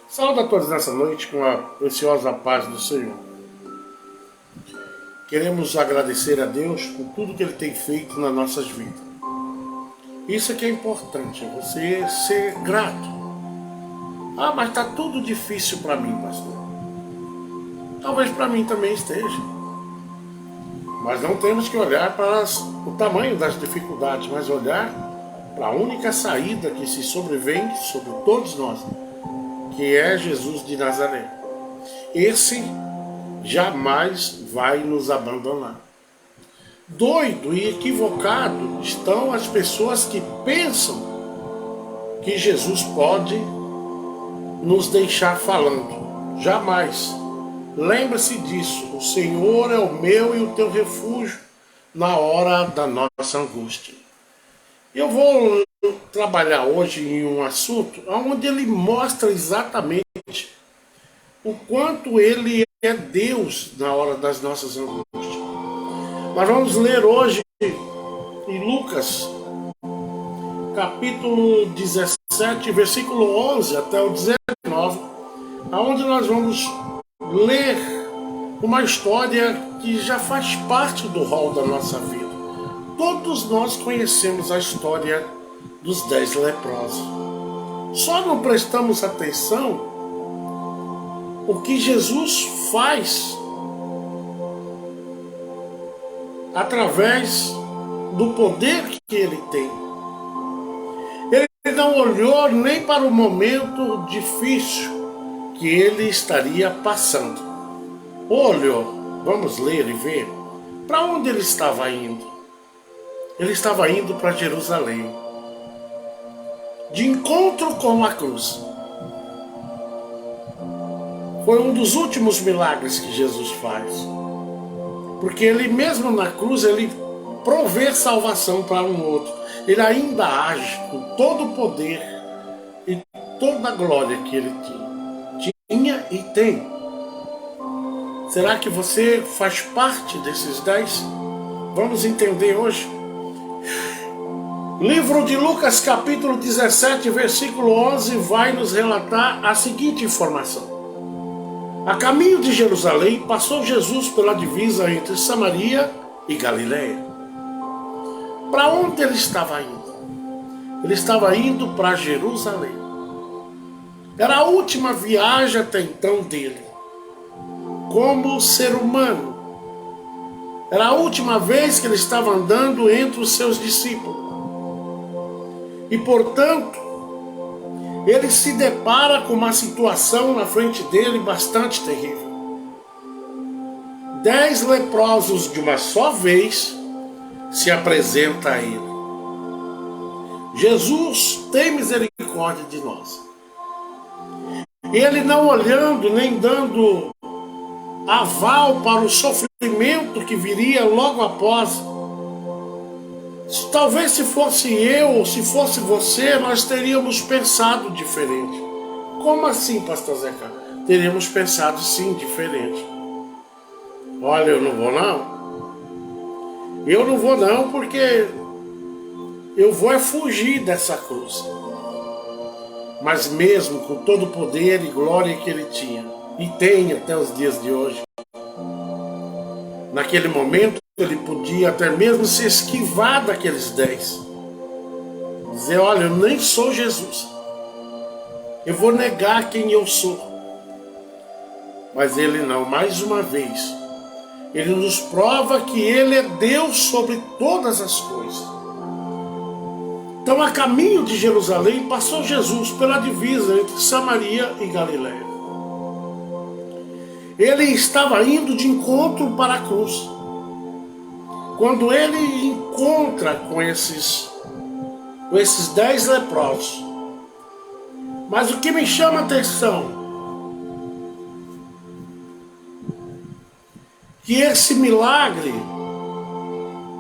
Saúde a todos nessa noite com a preciosa paz do Senhor. Queremos agradecer a Deus por tudo que Ele tem feito nas nossas vidas. Isso é que é importante, você ser grato. Ah, mas está tudo difícil para mim, pastor. Talvez para mim também esteja. Mas não temos que olhar para o tamanho das dificuldades, mas olhar para a única saída que se sobrevém sobre todos nós, que é Jesus de Nazaré. Esse jamais vai nos abandonar. Doido e equivocado estão as pessoas que pensam que Jesus pode nos deixar falando. Jamais. Lembre-se disso. O Senhor é o meu e o teu refúgio na hora da nossa angústia. Eu vou trabalhar hoje em um assunto onde ele mostra exatamente o quanto ele é Deus na hora das nossas angústias. Nós vamos ler hoje em Lucas, capítulo 17, versículo 11 até o 19, onde nós vamos ler uma história que já faz parte do rol da nossa vida. Todos nós conhecemos a história dos 10 leprosos. Só não prestamos atenção o que Jesus faz através do poder que ele tem. Ele não olhou nem para o momento difícil que ele estaria passando. Olhou, vamos ler e ver para onde ele estava indo. Ele estava indo para Jerusalém, de encontro com a cruz. Foi um dos últimos milagres que Jesus faz. Porque ele mesmo na cruz, ele provê salvação para um outro. Ele ainda age com todo o poder e toda a glória que ele tinha e tem. Será que você faz parte desses 10? Vamos entender hoje. Livro de Lucas, capítulo 17, versículo 11, vai nos relatar a seguinte informação. A caminho de Jerusalém, passou Jesus pela divisa entre Samaria e Galiléia. Para onde ele estava indo? Ele estava indo para Jerusalém. Era a última viagem até então dele, como ser humano. Era a última vez que ele estava andando entre os seus discípulos. E, portanto, ele se depara com uma situação na frente dele bastante terrível. 10 leprosos de uma só vez se apresenta a ele. Jesus tem misericórdia de nós. Ele não olhando nem dando aval para o sofrimento que viria logo após. Talvez se fosse eu ou se fosse você, nós teríamos pensado diferente. Como assim, pastor Zeca? Teríamos pensado sim, diferente. Olha, eu não vou não. Eu não vou não, porque eu vou é fugir dessa cruz. Mas mesmo com todo o poder e glória que ele tinha, e tem até os dias de hoje, naquele momento ele podia até mesmo se esquivar daqueles 10. Dizer, olha, eu nem sou Jesus. Eu vou negar quem eu sou. Mas ele não, mais uma vez. Ele nos prova que ele é Deus sobre todas as coisas. Então, a caminho de Jerusalém, passou Jesus pela divisa entre Samaria e Galiléia. Ele estava indo de encontro para a cruz. Quando ele encontra com esses 10 leprosos. Mas o que me chama a atenção, que esse milagre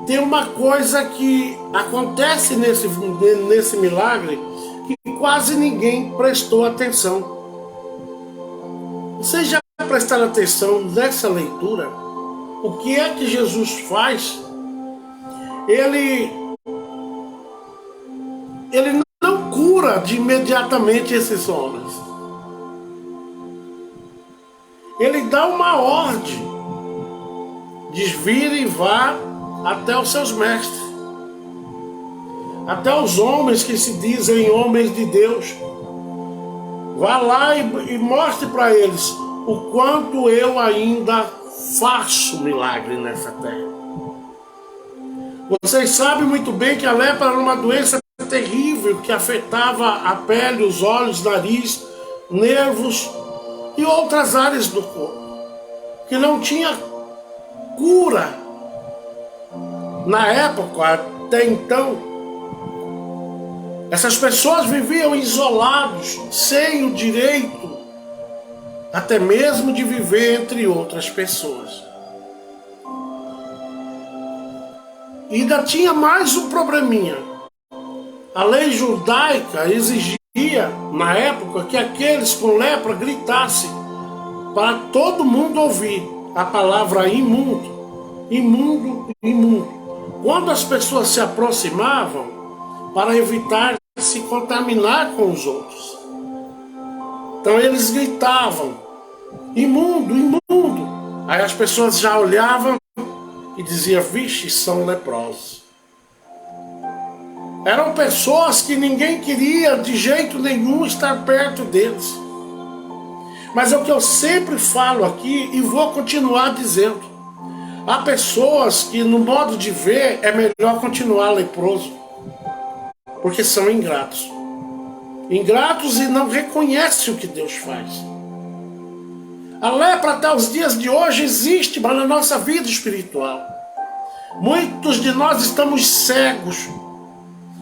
tem uma coisa que acontece nesse milagre que quase ninguém prestou atenção. Vocês já prestaram atenção nessa leitura? O que é que Jesus faz? Ele não cura de imediatamente esses homens. ele dá uma ordem: desvire e vá até os seus mestres, até os homens que se dizem homens de Deus. Vá lá e mostre para eles o quanto eu ainda faço milagre nessa terra. Vocês sabem muito bem que a lepra era uma doença terrível que afetava a pele, os olhos, nariz, nervos e outras áreas do corpo, que não tinha cura na época. Até então, essas pessoas viviam isolados, sem o direito até mesmo de viver entre outras pessoas. E ainda tinha mais um probleminha. A lei judaica exigia, na época, que aqueles com lepra gritassem para todo mundo ouvir a palavra imundo, imundo, imundo, quando as pessoas se aproximavam, para evitar se contaminar com os outros. Então eles gritavam: imundo, imundo. Aí as pessoas já olhavam e diziam: vixe, são leprosos. Eram pessoas que ninguém queria de jeito nenhum estar perto deles. Mas é o que eu sempre falo aqui e vou continuar dizendo: há pessoas que, no modo de ver, é melhor continuar leproso, porque são ingratos. Ingratos e não reconhecem o que Deus faz. A lepra até os dias de hoje existe, mas na nossa vida espiritual. Muitos de nós estamos cegos.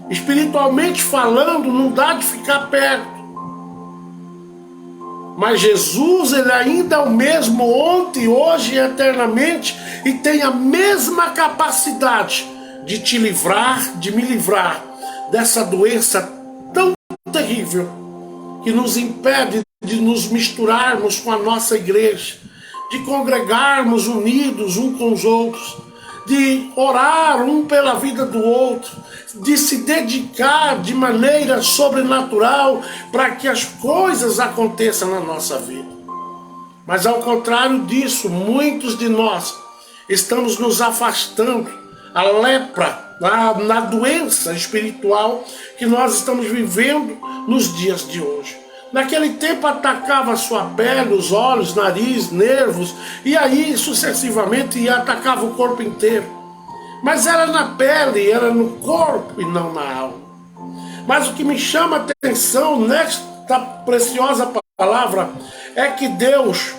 Espiritualmente falando, não dá de ficar perto. Mas Jesus, ele ainda é o mesmo ontem, hoje e eternamente, e tem a mesma capacidade de te livrar, de me livrar dessa doença tão terrível que nos impede de nos misturarmos com a nossa igreja, de congregarmos unidos uns com os outros, de orar um pela vida do outro, de se dedicar de maneira sobrenatural para que as coisas aconteçam na nossa vida. Mas ao contrário disso, muitos de nós estamos nos afastando. A lepra, na doença espiritual que nós estamos vivendo nos dias de hoje. Naquele tempo atacava a sua pele, os olhos, nariz, nervos, e aí sucessivamente e atacava o corpo inteiro. Mas era na pele, era no corpo e não na alma. Mas o que me chama a atenção nesta preciosa palavra é que Deus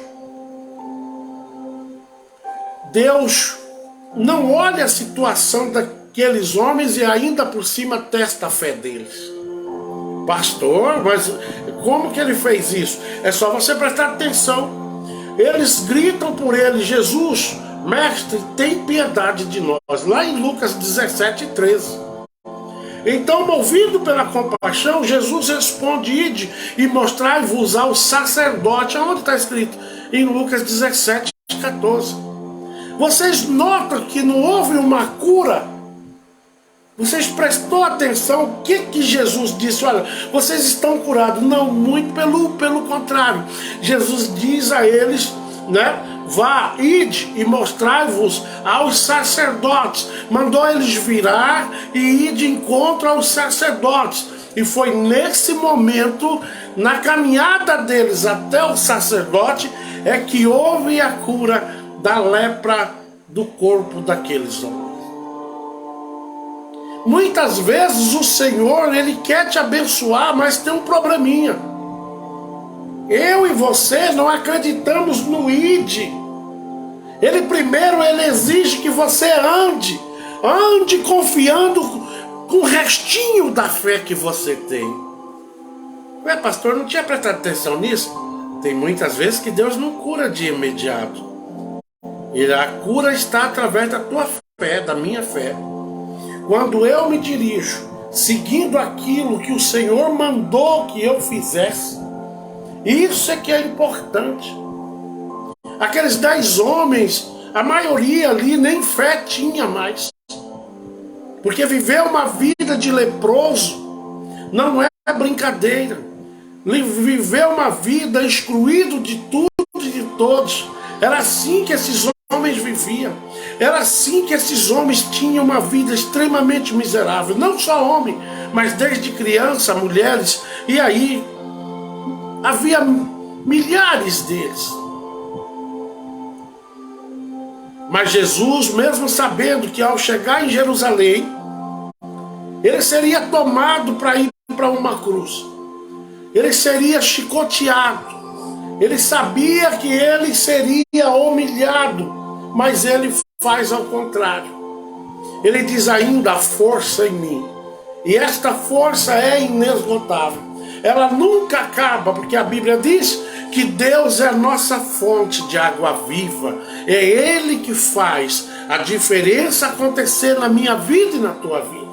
não olha a situação daqueles homens e ainda por cima testa a fé deles. Pastor, mas como que ele fez isso? É só você prestar atenção. Eles gritam por ele: Jesus, mestre, tem piedade de nós. Lá em Lucas 17:13. Então, movido pela compaixão, Jesus responde: ide e mostrai-vos ao sacerdote. Aonde está escrito? Em Lucas 17:14. Vocês notam que não houve uma cura? Vocês prestou atenção o que Jesus disse? Olha, vocês estão curados. Não, muito pelo contrário. Jesus diz a eles, vá, ide e mostrai-vos aos sacerdotes. Mandou eles virar e ir de encontro aos sacerdotes. E foi nesse momento, na caminhada deles até o sacerdote, é que houve a cura da lepra do corpo daqueles homens. Muitas vezes o Senhor, Ele quer te abençoar, mas tem um probleminha. Eu e você não acreditamos no ide. Ele exige que você ande confiando com o restinho da fé que você tem. Ué, pastor, não tinha prestado atenção nisso? Tem muitas vezes que Deus não cura de imediato. E a cura está através da tua fé, da minha fé. Quando eu me dirijo, seguindo aquilo que o Senhor mandou que eu fizesse, isso é que é importante. Aqueles 10 homens, a maioria ali nem fé tinha mais. Porque viver uma vida de leproso não é brincadeira. Viver uma vida excluído de tudo e de todos. Era assim que esses homens viviam. Era assim que esses homens tinham uma vida extremamente miserável. Não só homem, mas desde criança, mulheres. E aí havia milhares deles. Mas Jesus, mesmo sabendo que ao chegar em Jerusalém, ele seria tomado para ir para uma cruz. Ele seria chicoteado. Ele sabia que ele seria humilhado, mas ele faz ao contrário. Ele diz ainda: a força em mim. E esta força é inesgotável. Ela nunca acaba, porque a Bíblia diz que Deus é a nossa fonte de água viva. É Ele que faz a diferença acontecer na minha vida e na tua vida.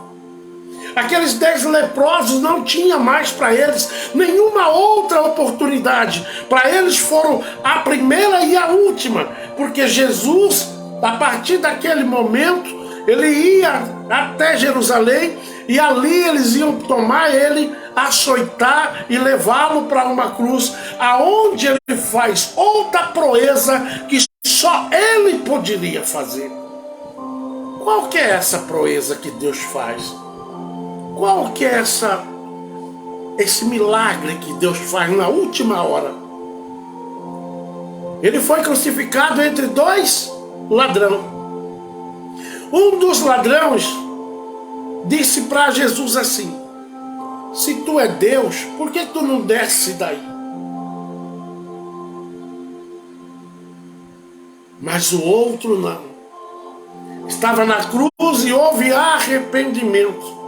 Aqueles 10 leprosos não tinha mais para eles nenhuma outra oportunidade. Para eles foram a primeira e a última, porque Jesus, a partir daquele momento, ele ia até Jerusalém e ali eles iam tomar ele, açoitar e levá-lo para uma cruz, aonde ele faz outra proeza que só ele poderia fazer. Qual que é essa proeza que Deus faz? Qual que é esse milagre que Deus faz na última hora? Ele foi crucificado entre 2 ladrões. Um dos ladrões disse para Jesus assim: se tu é Deus, por que tu não desce daí? Mas o outro não. Estava na cruz e houve arrependimento.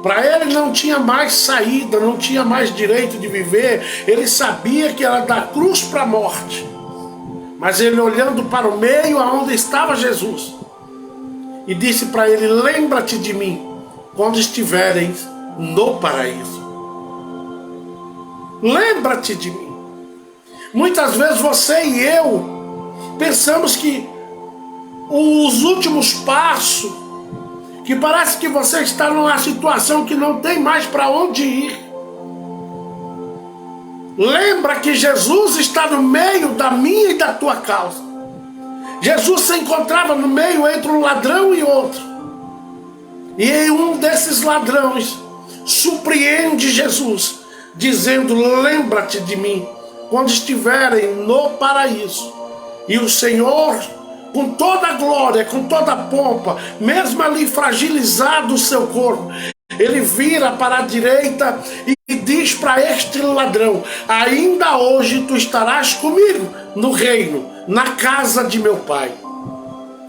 Para ele não tinha mais saída, não tinha mais direito de viver. Ele sabia que era da cruz para a morte. Mas ele, olhando para o meio aonde estava Jesus, e disse para ele: lembra-te de mim quando estiveres no paraíso. Lembra-te de mim. Muitas vezes você e eu pensamos que os últimos passos, que parece que você está numa situação que não tem mais para onde ir. Lembra que Jesus está no meio da minha e da tua causa. Jesus se encontrava no meio entre um ladrão e outro. E um desses ladrões surpreende Jesus, dizendo: lembra-te de mim quando estiverem no paraíso. E o Senhor, com toda a glória, com toda a pompa, mesmo ali fragilizado o seu corpo, ele vira para a direita e diz para este ladrão: ainda hoje tu estarás comigo no reino, na casa de meu pai.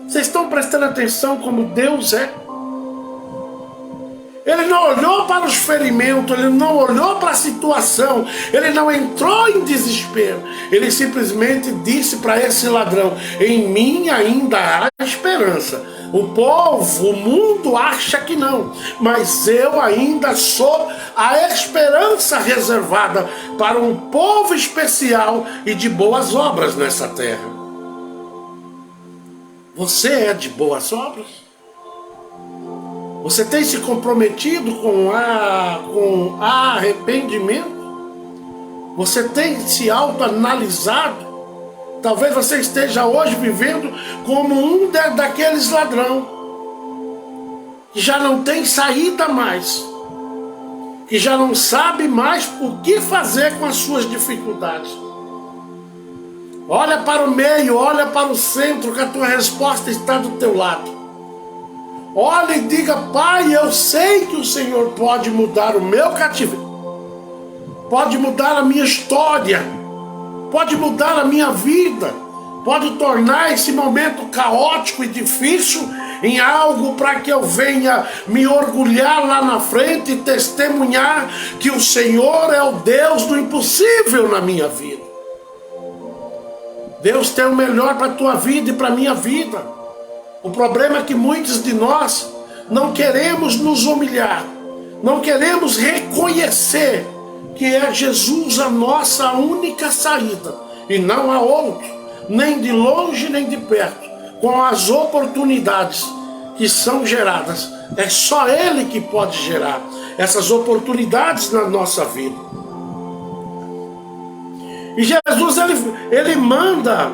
Vocês estão prestando atenção como Deus é? Ele não olhou para os ferimentos, ele não olhou para a situação, ele não entrou em desespero. Ele simplesmente disse para esse ladrão: em mim ainda há esperança. O povo, o mundo acha que não, mas eu ainda sou a esperança reservada para um povo especial e de boas obras nessa terra. Você é de boas obras? Você tem se comprometido com arrependimento? Você tem se autoanalisado? Talvez você esteja hoje vivendo como um daqueles ladrões, que já não tem saída mais, que já não sabe mais o que fazer com as suas dificuldades. Olha para o meio, olha para o centro, que a tua resposta está do teu lado. Olha e diga: Pai, eu sei que o Senhor pode mudar o meu cativeiro, pode mudar a minha história, pode mudar a minha vida, pode tornar esse momento caótico e difícil em algo para que eu venha me orgulhar lá na frente e testemunhar que o Senhor é o Deus do impossível na minha vida. Deus tem o melhor para a tua vida e para a minha vida. O problema é que muitos de nós não queremos nos humilhar, não queremos reconhecer que é Jesus a nossa única saída, e não há outro, nem de longe nem de perto, com as oportunidades que são geradas. É só Ele que pode gerar essas oportunidades na nossa vida. E Jesus ele manda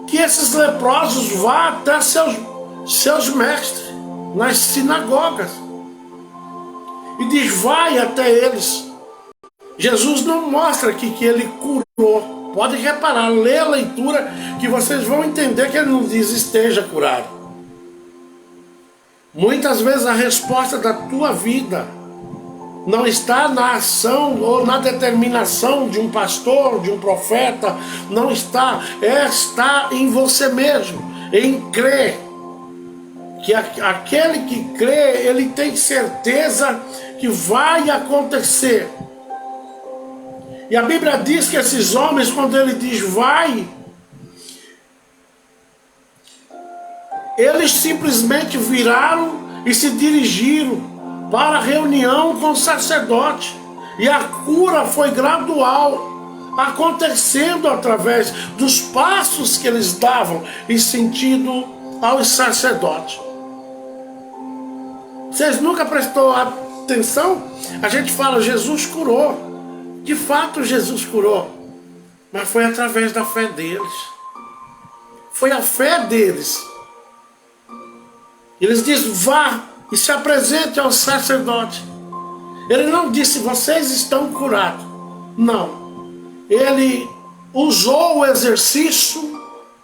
que esses leprosos vá até seus mestres nas sinagogas e diz: vai até eles. Jesus não mostra aqui que ele curou. Pode reparar, lê a leitura que vocês vão entender que ele não diz esteja curado. Muitas vezes a resposta da tua vida não está na ação ou na determinação de um pastor, de um profeta, não está, está em você mesmo, em crer. Que aquele que crê, ele tem certeza que vai acontecer. E a Bíblia diz que esses homens, quando ele diz vai, eles simplesmente viraram e se dirigiram para a reunião com o sacerdote. E a cura foi gradual, acontecendo através dos passos que eles davam em sentido aos sacerdotes. Vocês nunca prestou atenção? A gente fala, Jesus curou. De fato, Jesus curou. Mas foi através da fé deles. Foi a fé deles. Eles dizem, vá e se apresente ao sacerdote. Ele não disse, vocês estão curados. Não. Ele usou o exercício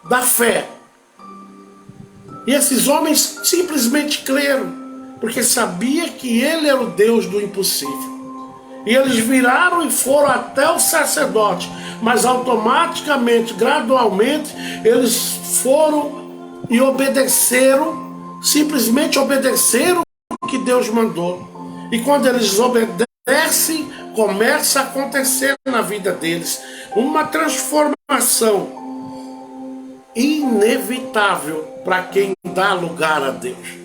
da fé. E esses homens simplesmente creram, porque sabia que ele era o Deus do impossível. E eles viraram e foram até o sacerdote, mas automaticamente, gradualmente, eles foram e obedeceram, simplesmente obedeceram o que Deus mandou. E quando eles obedecem, começa a acontecer na vida deles uma transformação inevitável para quem dá lugar a Deus.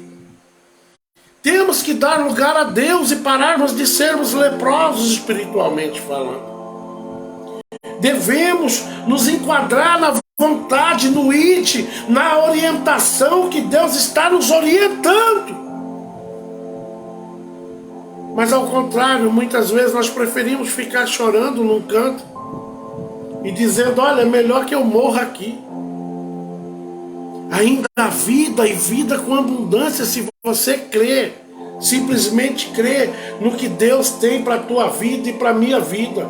Temos que dar lugar a Deus e pararmos de sermos leprosos espiritualmente falando. Devemos nos enquadrar na vontade, no id, na orientação que Deus está nos orientando. Mas ao contrário, muitas vezes nós preferimos ficar chorando num canto e dizendo, olha, é melhor que eu morra aqui. Ainda há vida e vida com abundância se você crê, simplesmente crê no que Deus tem para a tua vida e para a minha vida.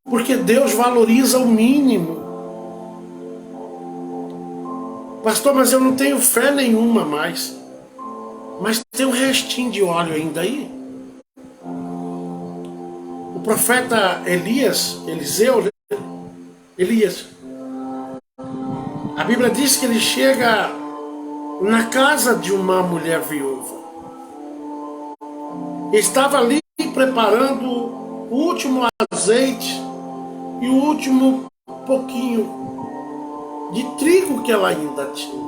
Porque Deus valoriza o mínimo. Pastor, mas eu não tenho fé nenhuma mais. Mas tem um restinho de óleo ainda aí. O profeta Elias, a Bíblia diz que ele chega na casa de uma mulher viúva. Estava ali preparando o último azeite e o último pouquinho de trigo que ela ainda tinha.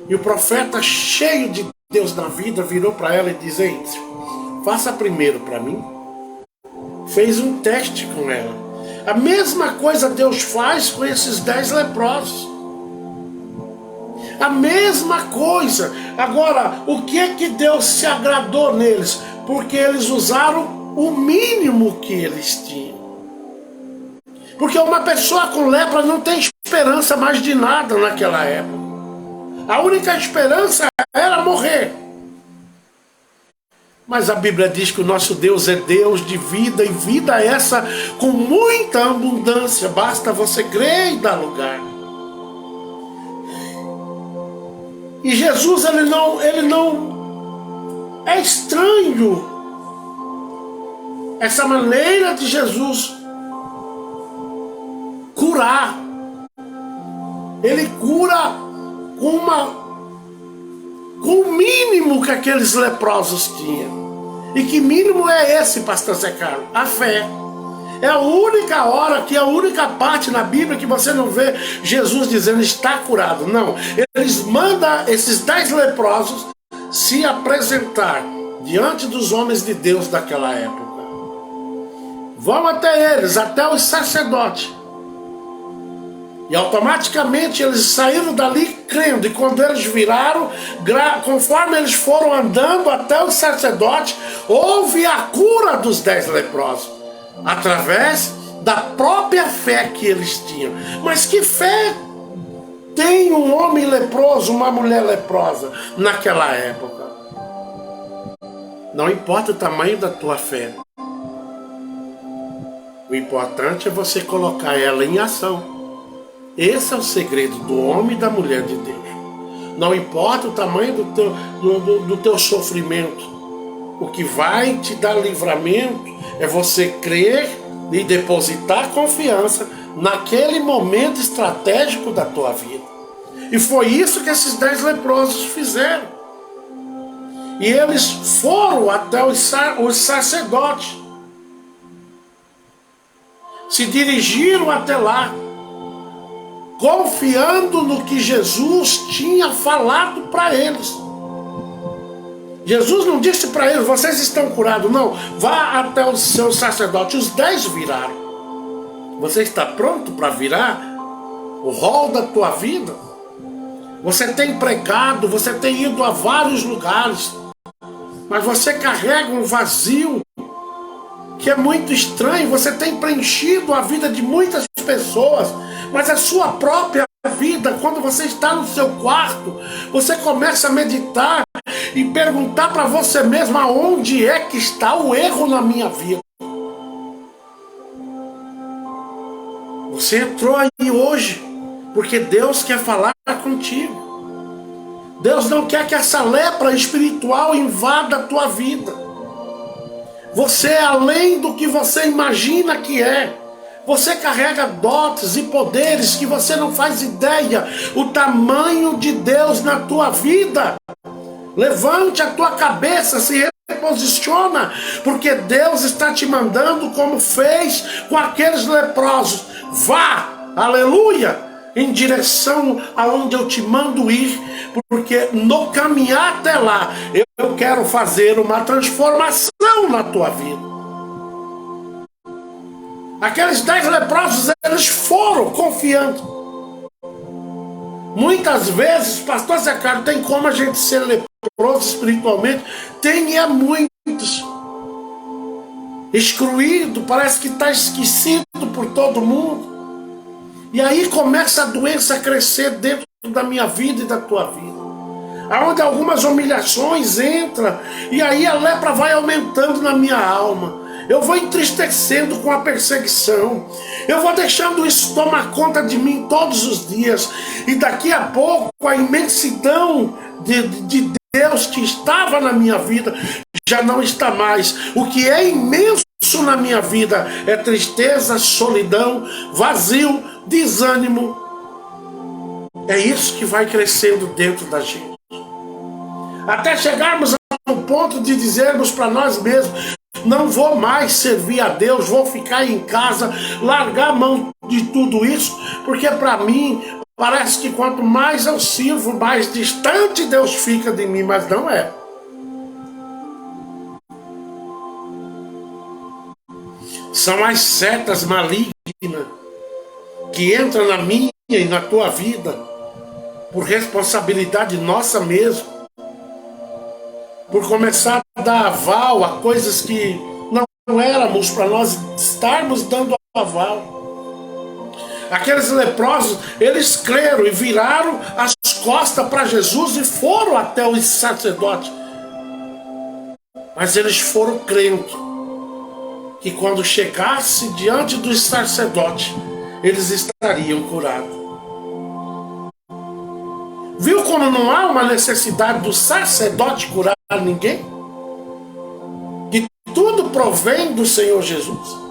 E o profeta, cheio de Deus na vida, virou para ela e disse, faça primeiro para mim. Fez um teste com ela. A mesma coisa Deus faz com esses 10 leprosos. A mesma coisa. Agora, o que é que Deus se agradou neles? Porque eles usaram o mínimo que eles tinham. Porque uma pessoa com lepra não tem esperança mais de nada naquela época. A única esperança era morrer. Mas a Bíblia diz que o nosso Deus é Deus de vida, e vida essa com muita abundância. Basta você crer e dar lugar. E Jesus, ele não é estranho essa maneira de Jesus curar. Ele cura com o mínimo que aqueles leprosos tinham. E que mínimo é esse, pastor Zé Carlos? A fé. É a única hora, que é a única parte na Bíblia que você não vê Jesus dizendo está curado. Não, eles mandam esses 10 leprosos se apresentar diante dos homens de Deus daquela época. Vão até eles, até os sacerdotes. E automaticamente eles saíram dali crendo. E quando eles viraram, conforme eles foram andando até o sacerdote, houve a cura dos 10 leprosos, através da própria fé que eles tinham. Mas que fé tem um homem leproso, uma mulher leprosa naquela época? Não importa o tamanho da tua fé. O importante é você colocar ela em ação. Esse é o segredo do homem e da mulher de Deus. Não importa o tamanho do teu sofrimento. O que vai te dar livramento é você crer e depositar confiança naquele momento estratégico da tua vida. E foi isso que esses 10 leprosos fizeram. E eles foram até os sacerdotes. Se dirigiram até lá, confiando no que Jesus tinha falado para eles. Jesus não disse para eles: vocês estão curados. Não, vá até o seu sacerdote. Os 10 viraram. Você está pronto para virar o rol da tua vida? Você tem pregado, você tem ido a vários lugares, mas você carrega um vazio que é muito estranho. Você tem preenchido a vida de muitas pessoas, mas a sua própria vida, quando você está no seu quarto, você começa a meditar e perguntar para você mesmo: aonde é que está o erro na minha vida? Você entrou aí hoje porque Deus quer falar contigo. Deus não quer que essa lepra espiritual invada a tua vida. Você é além do que você imagina que é. Você carrega dotes e poderes que você não faz ideia o tamanho de Deus na tua vida. Levante a tua cabeça, se reposiciona, porque Deus está te mandando como fez com aqueles leprosos. Vá, aleluia, em direção aonde eu te mando ir, porque no caminhar até lá, eu quero fazer uma transformação na tua vida. Aqueles 10 leprosos, eles foram confiando. Muitas vezes, pastor Zé Carlos, tem como a gente ser leproso espiritualmente? Tem, e é muitos. Excluído, parece que está esquecido por todo mundo. E aí começa a doença a crescer dentro da minha vida e da tua vida. Aonde algumas humilhações entram, e aí a lepra vai aumentando na minha alma. Eu vou entristecendo com a perseguição. Eu vou deixando isso tomar conta de mim todos os dias. E daqui a pouco a imensidão de Deus que estava na minha vida já não está mais. O que é imenso na minha vida é tristeza, solidão, vazio, desânimo. É isso que vai crescendo dentro da gente. Até chegarmos ao ponto de dizermos para nós mesmos: não vou mais servir a Deus, vou ficar em casa, largar a mão de tudo isso, porque para mim parece que quanto mais eu sirvo, mais distante Deus fica de mim, mas não é. São as setas malignas que entram na minha e na tua vida por responsabilidade nossa mesmo, por começar a dar aval a coisas que não éramos para nós estarmos dando aval. Aqueles leprosos, eles creram e viraram as costas para Jesus e foram até os sacerdotes. Mas eles foram crendo que quando chegasse diante dos sacerdotes, eles estariam curados. Viu como não há uma necessidade do sacerdote curar ninguém? Que tudo provém do Senhor Jesus.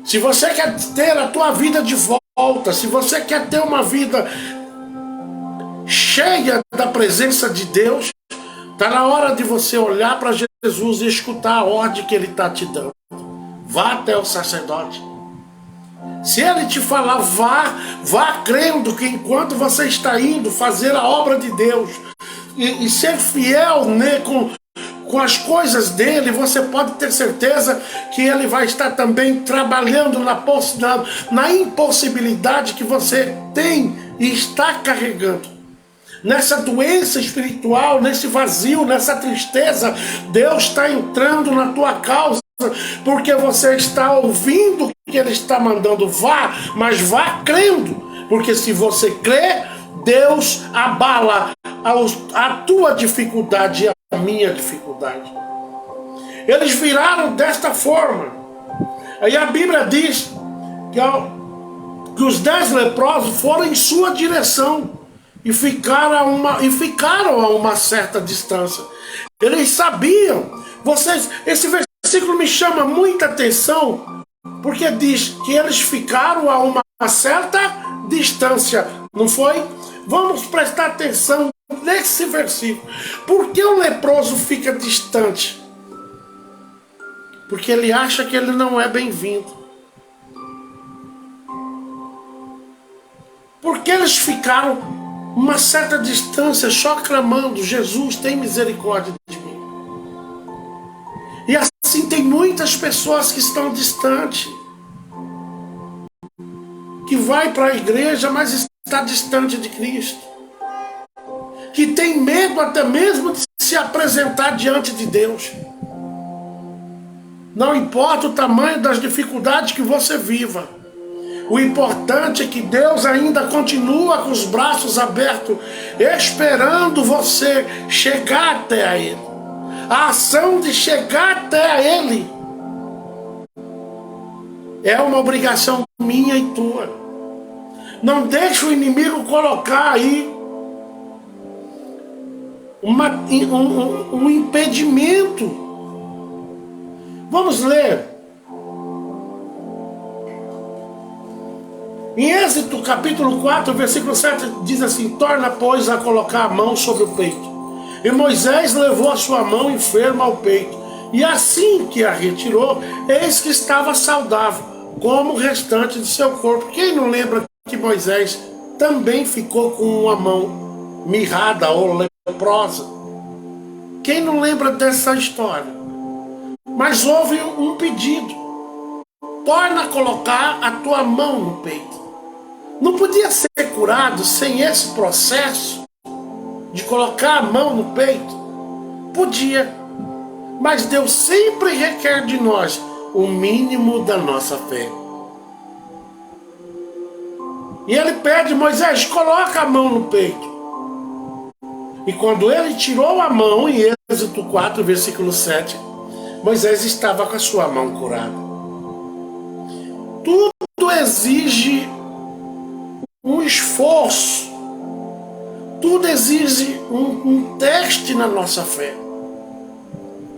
Se você quer ter a tua vida de volta, se você quer ter uma vida cheia da presença de Deus, está na hora de você olhar para Jesus e escutar a ordem que Ele está te dando. Vá até o sacerdote. Se Ele te falar, vá crendo que enquanto você está indo fazer a obra de Deus e ser fiel, né, com as coisas dele, você pode ter certeza que ele vai estar também trabalhando na impossibilidade que você tem e está carregando. Nessa doença espiritual, nesse vazio, nessa tristeza, Deus está entrando na tua causa, porque você está ouvindo o que ele está mandando. Vá, mas vá crendo, porque se você crê, Deus abala a tua dificuldade e a minha dificuldade. Eles viraram desta forma. Aí a Bíblia diz que os 10 leprosos foram em sua direção e ficaram a uma certa distância. Eles sabiam. Esse versículo me chama muita atenção, porque diz que eles ficaram a uma certa distância, não foi? Vamos prestar atenção nesse versículo. Por que o leproso fica distante? Porque ele acha que ele não é bem-vindo. Porque eles ficaram uma certa distância só clamando: Jesus, tem misericórdia de mim. E assim tem muitas pessoas que estão distantes, que vai para a igreja, mas está distante de Cristo, que tem medo até mesmo de se apresentar diante de Deus. Não importa o tamanho das dificuldades que você viva, o importante é que Deus ainda continua com os braços abertos, esperando você chegar até a Ele. A ação de chegar até a Ele é uma obrigação minha e tua. Não deixe o inimigo colocar aí um impedimento. Vamos ler. Em Êxodo capítulo 4, versículo 7, diz assim: torna, pois, a colocar a mão sobre o peito. E Moisés levou a sua mão enferma ao peito, e assim que a retirou, eis que estava saudável, como o restante de seu corpo. Quem não lembra que Moisés também ficou com uma mão mirrada ou leprosa? Quem não lembra dessa história? Mas houve um pedido: torna a colocar a tua mão no peito. Não podia ser curado sem esse processo de colocar a mão no peito? Podia, mas Deus sempre requer de nós o mínimo da nossa fé. E ele pede: Moisés, coloca a mão no peito. E quando ele tirou a mão, em Êxodo 4, versículo 7, Moisés estava com a sua mão curada. Tudo exige um esforço, tudo exige um teste na nossa fé.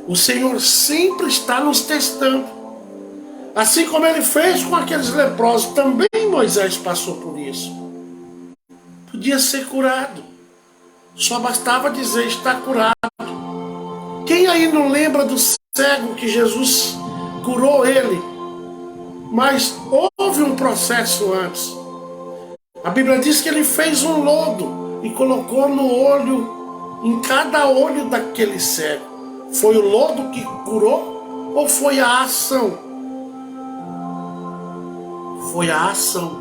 O Senhor sempre está nos testando. Assim como ele fez com aqueles leprosos, também Moisés passou por isso. Podia ser curado, só bastava dizer: está curado. Quem aí não lembra do cego que Jesus curou ele? Mas houve um processo antes. A Bíblia diz que ele fez um lodo e colocou no olho, em cada olho daquele cego. Foi o lodo que curou ou foi a ação? Foi a ação.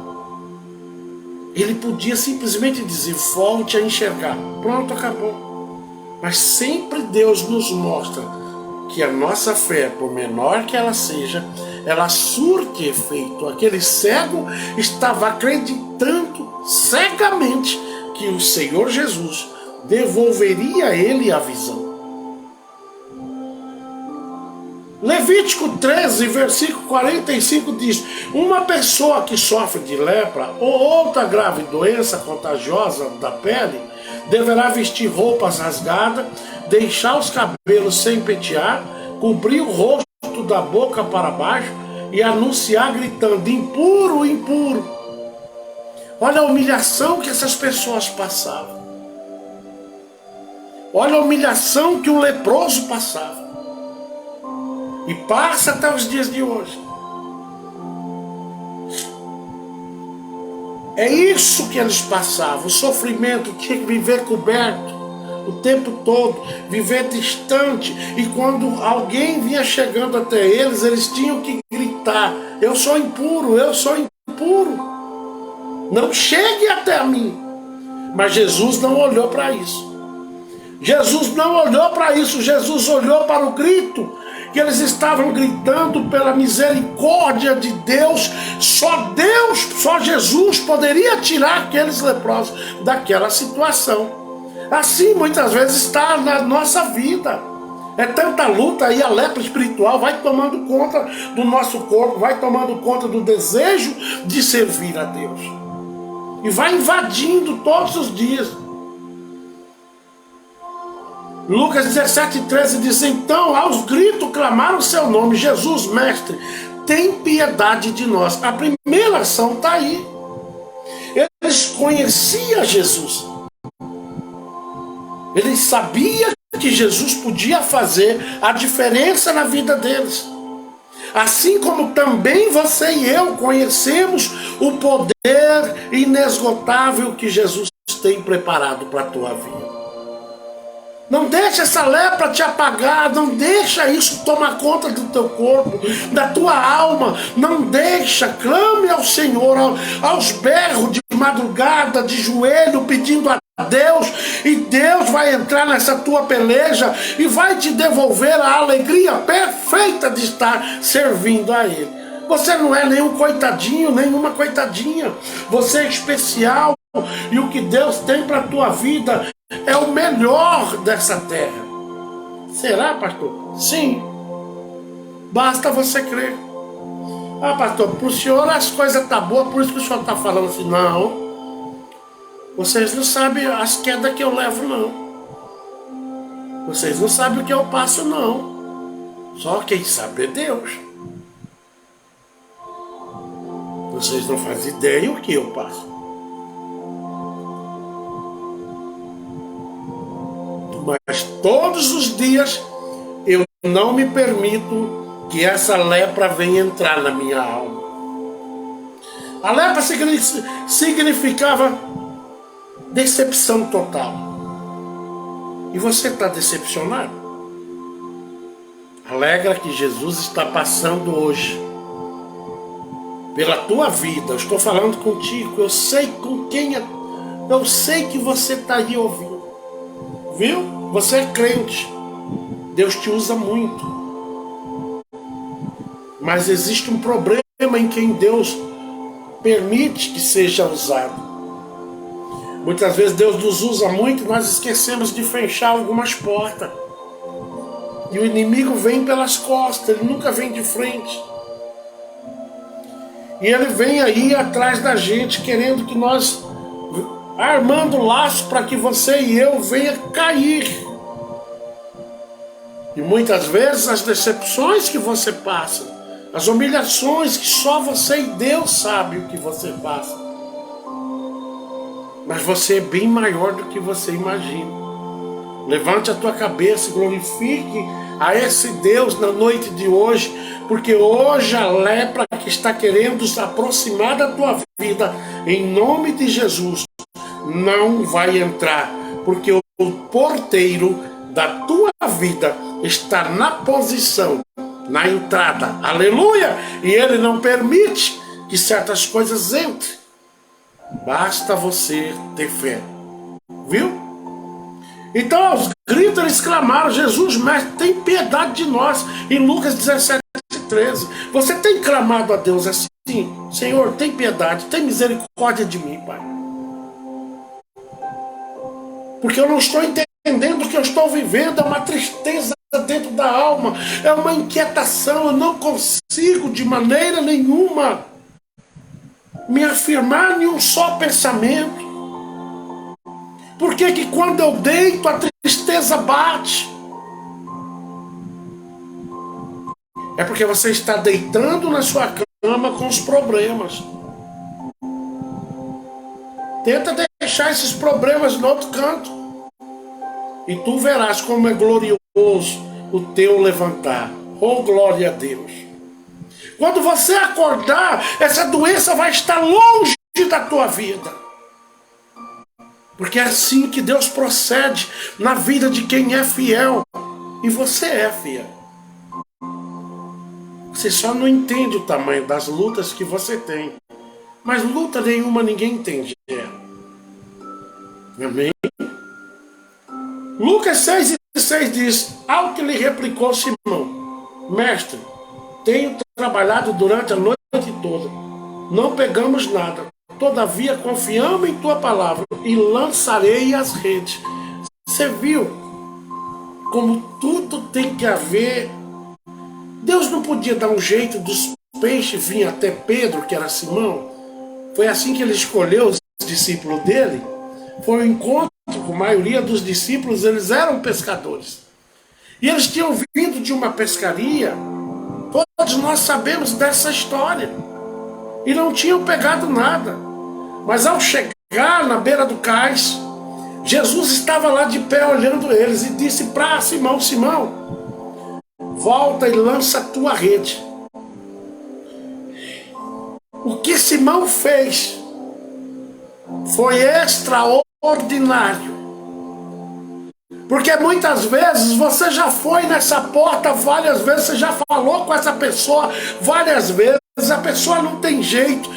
Ele podia simplesmente dizer: volte a enxergar. Pronto, acabou. Mas sempre Deus nos mostra que a nossa fé, por menor que ela seja, ela surte efeito. Aquele cego estava acreditando cegamente que o Senhor Jesus devolveria a ele a visão. Levítico 13, versículo 45 diz: uma pessoa que sofre de lepra ou outra grave doença contagiosa da pele deverá vestir roupas rasgadas, deixar os cabelos sem pentear, cobrir o rosto da boca para baixo e anunciar gritando: impuro, impuro. Olha a humilhação que essas pessoas passavam. Olha a humilhação que um leproso passava. E passa até os dias de hoje. É isso que eles passavam. O sofrimento, tinha que viver coberto. o tempo todo, viver distante. E quando alguém vinha chegando até eles, eles tinham que gritar: eu sou impuro, eu sou impuro, não chegue até mim. Mas Jesus não olhou para isso. Jesus não olhou para isso. Jesus olhou para o grito que eles estavam gritando pela misericórdia de Deus. Deus, só Jesus poderia tirar aqueles leprosos daquela situação. Assim muitas vezes está na nossa vida. É tanta luta e a lepra espiritual vai tomando conta do nosso corpo, vai tomando conta do desejo de servir a Deus. E vai invadindo todos os dias. Lucas 17:13 diz: então aos gritos clamaram o seu nome: Jesus, mestre, tem piedade de nós. A primeira ação está aí. Eles conheciam Jesus. Eles sabiam que Jesus podia fazer a diferença na vida deles. Assim como também você e eu conhecemos o poder inesgotável que Jesus tem preparado para a tua vida. Não deixa essa lepra te apagar, não deixa isso tomar conta do teu corpo, da tua alma, não deixa, clame ao Senhor, aos berros de madrugada, de joelho, pedindo a Deus, e Deus vai entrar nessa tua peleja e vai te devolver a alegria perfeita de estar servindo a Ele. Você não é nenhum coitadinho, nenhuma coitadinha, você é especial, e o que Deus tem para a tua vida é o melhor dessa terra. Será, pastor? Sim. Basta você crer. Ah, pastor, para o senhor as coisas estão boas, por isso que o senhor está falando assim. Não. Vocês não sabem as quedas que eu levo, não. Vocês não sabem o que eu passo, não. Só quem sabe é Deus. Vocês não fazem ideia o que eu passo. Mas todos os dias eu não me permito que essa lepra venha entrar na minha alma. A lepra significava decepção total. E você está decepcionado? Alegra que Jesus está passando hoje pela tua vida. Eu estou falando contigo. Eu sei com quem eu sei que você está aí ouvindo. Viu? Você é crente. Deus te usa muito. Mas existe um problema em quem Deus permite que seja usado. Muitas vezes Deus nos usa muito e nós esquecemos de fechar algumas portas. E o inimigo vem pelas costas, ele nunca vem de frente. E ele vem aí atrás da gente, querendo que nós, armando laço para que você e eu venha cair. E muitas vezes as decepções que você passa, as humilhações que só você e Deus sabe o que você passa. Mas você é bem maior do que você imagina. Levante a tua cabeça e glorifique a esse Deus na noite de hoje, porque hoje a lepra que está querendo se aproximar da tua vida, em nome de Jesus, não vai entrar, porque o porteiro da tua vida está na posição, na entrada, aleluia, e ele não permite que certas coisas entrem. Basta você ter fé, viu? Então aos gritos eles clamaram: Jesus, mestre, tem piedade de nós. Em Lucas 17:13, você tem clamado a Deus assim: Senhor, tem piedade, tem misericórdia de mim, Pai, porque eu não estou entendendo o que eu estou vivendo. É uma tristeza dentro da alma, é uma inquietação. Eu não consigo de maneira nenhuma me afirmar em um só pensamento. Por que que quando eu deito a tristeza bate? É porque você está deitando na sua cama com os problemas. Tenta deixar esses problemas no outro canto, e tu verás como é glorioso o teu levantar. Oh, glória a Deus! Quando você acordar, essa doença vai estar longe da tua vida. Porque é assim que Deus procede na vida de quem é fiel. E você é fiel. Você só não entende o tamanho das lutas que você tem. Mas luta nenhuma ninguém entende. Amém? Lucas 6,6 diz: ao que lhe replicou Simão: mestre, tenho trabalhado durante a noite toda, não pegamos nada. Todavia confiamos em tua palavra e lançarei as redes. Você viu como tudo tem que haver? Deus não podia dar um jeito dos peixes vir até Pedro, que era Simão? Foi assim que ele escolheu os discípulos dele. Foi um encontro com a maioria dos discípulos, eles eram pescadores. E eles tinham vindo de uma pescaria. Todos nós sabemos dessa história. E não tinham pegado nada. Mas ao chegar na beira do cais, Jesus estava lá de pé olhando eles e disse para Simão: Simão, volta e lança a tua rede. O que Simão fez foi extraordinário. Porque muitas vezes você já foi nessa porta várias vezes, você já falou com essa pessoa várias vezes, a pessoa não tem jeito,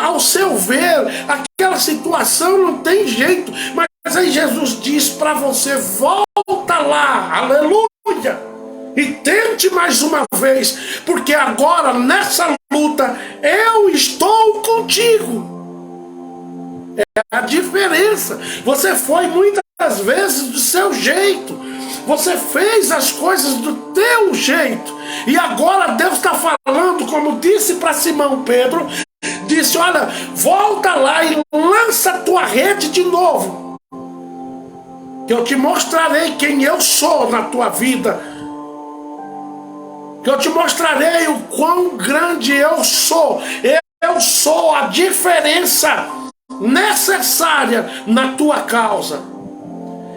ao seu ver, aquela situação não tem jeito, mas aí Jesus diz para você: volta lá, aleluia, e tente mais uma vez, porque agora nessa luta eu estou contigo. É a diferença. Você foi muitas vezes do seu jeito, você fez as coisas do teu jeito, e agora Deus está falando, como disse para Simão Pedro, disse: olha, volta lá e lança a tua rede de novo, que eu te mostrarei quem eu sou na tua vida, que eu te mostrarei o quão grande eu sou. Eu sou a diferença necessária na tua causa.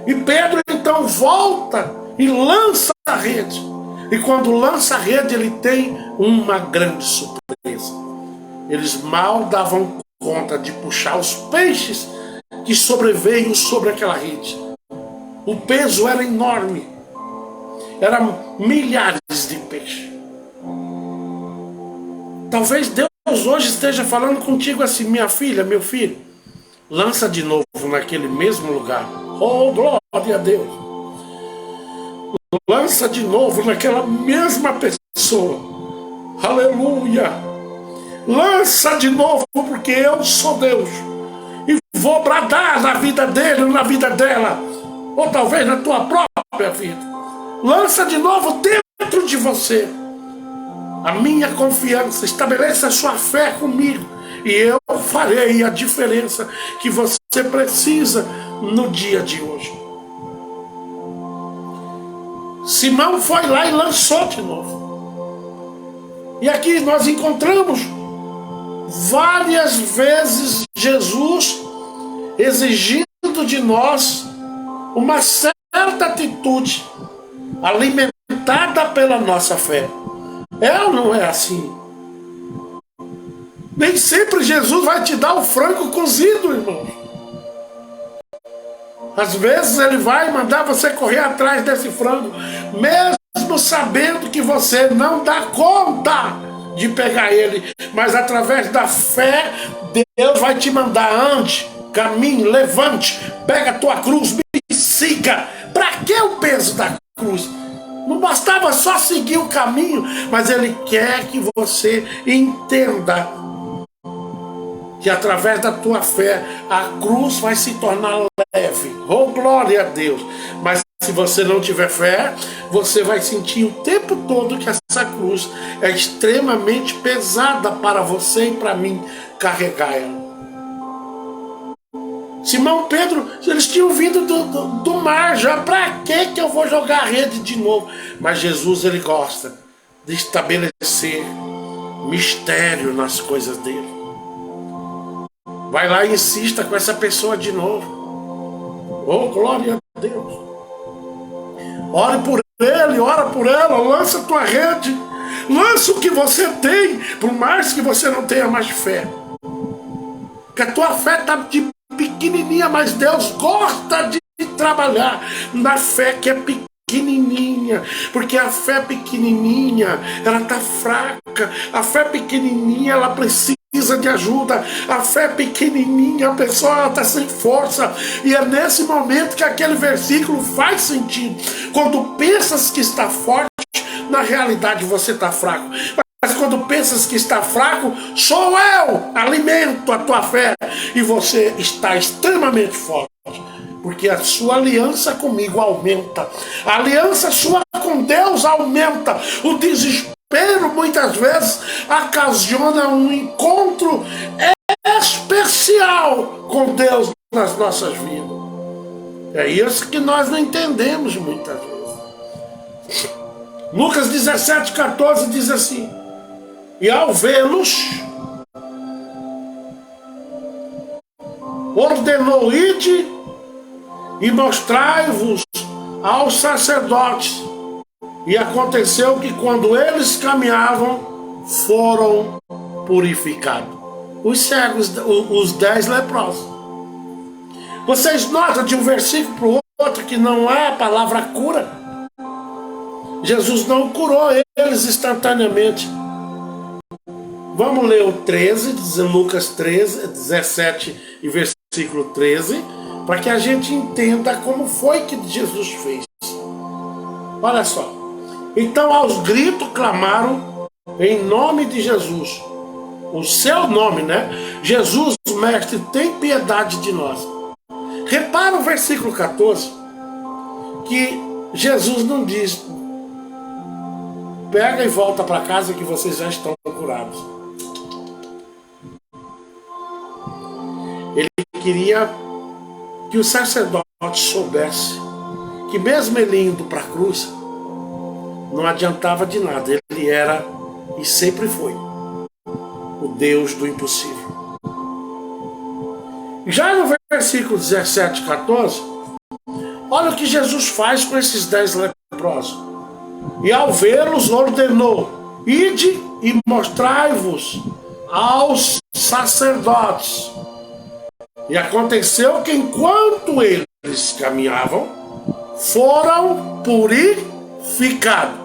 E Pedro então volta e lança a rede. E quando lança a rede, ele tem uma grande surpresa. Eles mal davam conta de puxar os peixes que sobreveio sobre aquela rede. O peso era enorme. Eram milhares de peixes. Talvez Deus hoje esteja falando contigo assim: minha filha, meu filho, lança de novo naquele mesmo lugar. Oh, glória a Deus. Lança de novo naquela mesma pessoa. Aleluia. Lança de novo, porque eu sou Deus. E vou bradar na vida dele, na vida dela. Ou talvez na tua própria vida. Lança de novo dentro de você a minha confiança. Estabeleça a sua fé comigo, e eu farei a diferença que você precisa no dia de hoje. Simão foi lá e lançou de novo. E aqui nós encontramos várias vezes Jesus exigindo de nós uma certa atitude alimentada pela nossa fé. É ou não é assim? Nem sempre Jesus vai te dar o frango cozido, irmão. Às vezes ele vai mandar você correr atrás desse frango, mesmo sabendo que você não dá conta de pegar ele. Mas através da fé, Deus vai te mandar: ande, caminhe, levante, pega a tua cruz, me siga. Para que o peso da cruz? Não bastava só seguir o caminho, mas ele quer que você entenda que através da tua fé a cruz vai se tornar leve. Oh, glória a Deus! Mas se você não tiver fé, você vai sentir o tempo todo que essa cruz é extremamente pesada para você e para mim carregar ela. Simão, Pedro, eles tinham vindo do mar já. Para que eu vou jogar a rede de novo? Mas Jesus, ele gosta de estabelecer mistério nas coisas dele. Vai lá e insista com essa pessoa de novo. Oh, glória a Deus. Ore por ele, ora por ela, lança a tua rede. Lança o que você tem, por mais que você não tenha mais fé. Porque a tua fé está de pequenininha, mas Deus gosta de trabalhar na fé que é pequenininha, porque a fé pequenininha, ela está fraca, a fé pequenininha, ela precisa de ajuda, a fé pequenininha, a pessoa está sem força, e é nesse momento que aquele versículo faz sentido. Quando pensas que está forte, na realidade você está fraco. Mas quando pensas que está fraco, sou eu, alimento a tua fé, e você está extremamente forte, porque a sua aliança comigo aumenta, a aliança sua com Deus aumenta. O desespero muitas vezes ocasiona um encontro especial com Deus nas nossas vidas. É isso que nós não entendemos muitas vezes. Lucas 17,14 diz assim: e ao vê-los, ordenou: ide e mostrai-vos aos sacerdotes. E aconteceu que quando eles caminhavam, foram purificados. Os cegos, os 10 leprosos. Vocês notam de um versículo para o outro que não é a palavra cura. Jesus não curou eles instantaneamente. Vamos ler o 13, Lucas 13, 17 e versículo 13, para que a gente entenda como foi que Jesus fez. Olha só. Então aos gritos clamaram em nome de Jesus. O seu nome, né? Jesus, mestre, tem piedade de nós. Repara o versículo 14, que Jesus não diz: pega e volta para casa que vocês já estão curados. Ele queria que o sacerdote soubesse que mesmo ele indo para a cruz, não adiantava de nada. Ele era e sempre foi o Deus do impossível. Já no versículo 17 e 14, olha o que Jesus faz com esses 10 leprosos. E ao vê-los ordenou: ide e mostrai-vos aos sacerdotes. E aconteceu que enquanto eles caminhavam, foram purificados.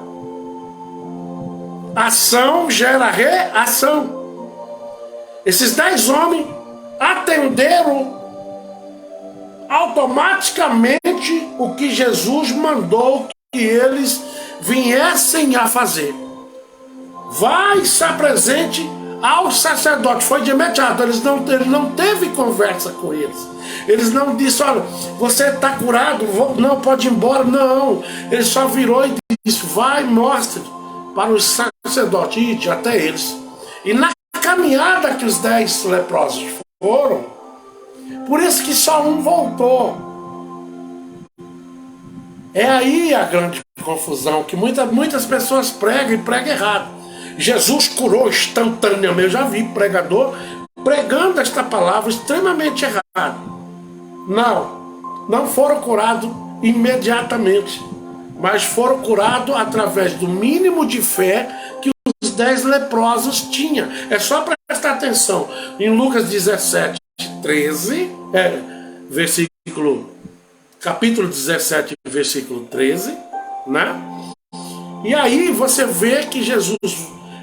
Ação gera reação. Esses 10 homens atenderam automaticamente o que Jesus mandou que eles viessem a fazer. Vai, se apresente ao sacerdote. Foi de imediato. Ele não teve conversa com eles. Eles não disse: olha, você está curado, não pode ir embora. Não, ele só virou e disse: vai, mostre para os sacerdotes, ide até eles. E na caminhada que os 10 leprosos foram, por isso que só um voltou. É aí a grande confusão, que muitas pessoas pregam e pregam errado. Jesus curou instantaneamente. Eu já vi pregador pregando esta palavra extremamente errado. Não foram curados imediatamente, mas foram curados através do mínimo de fé que os 10 leprosos tinham. É só prestar atenção em Lucas 17, 13, capítulo 17, versículo 13, né? E aí você vê que Jesus,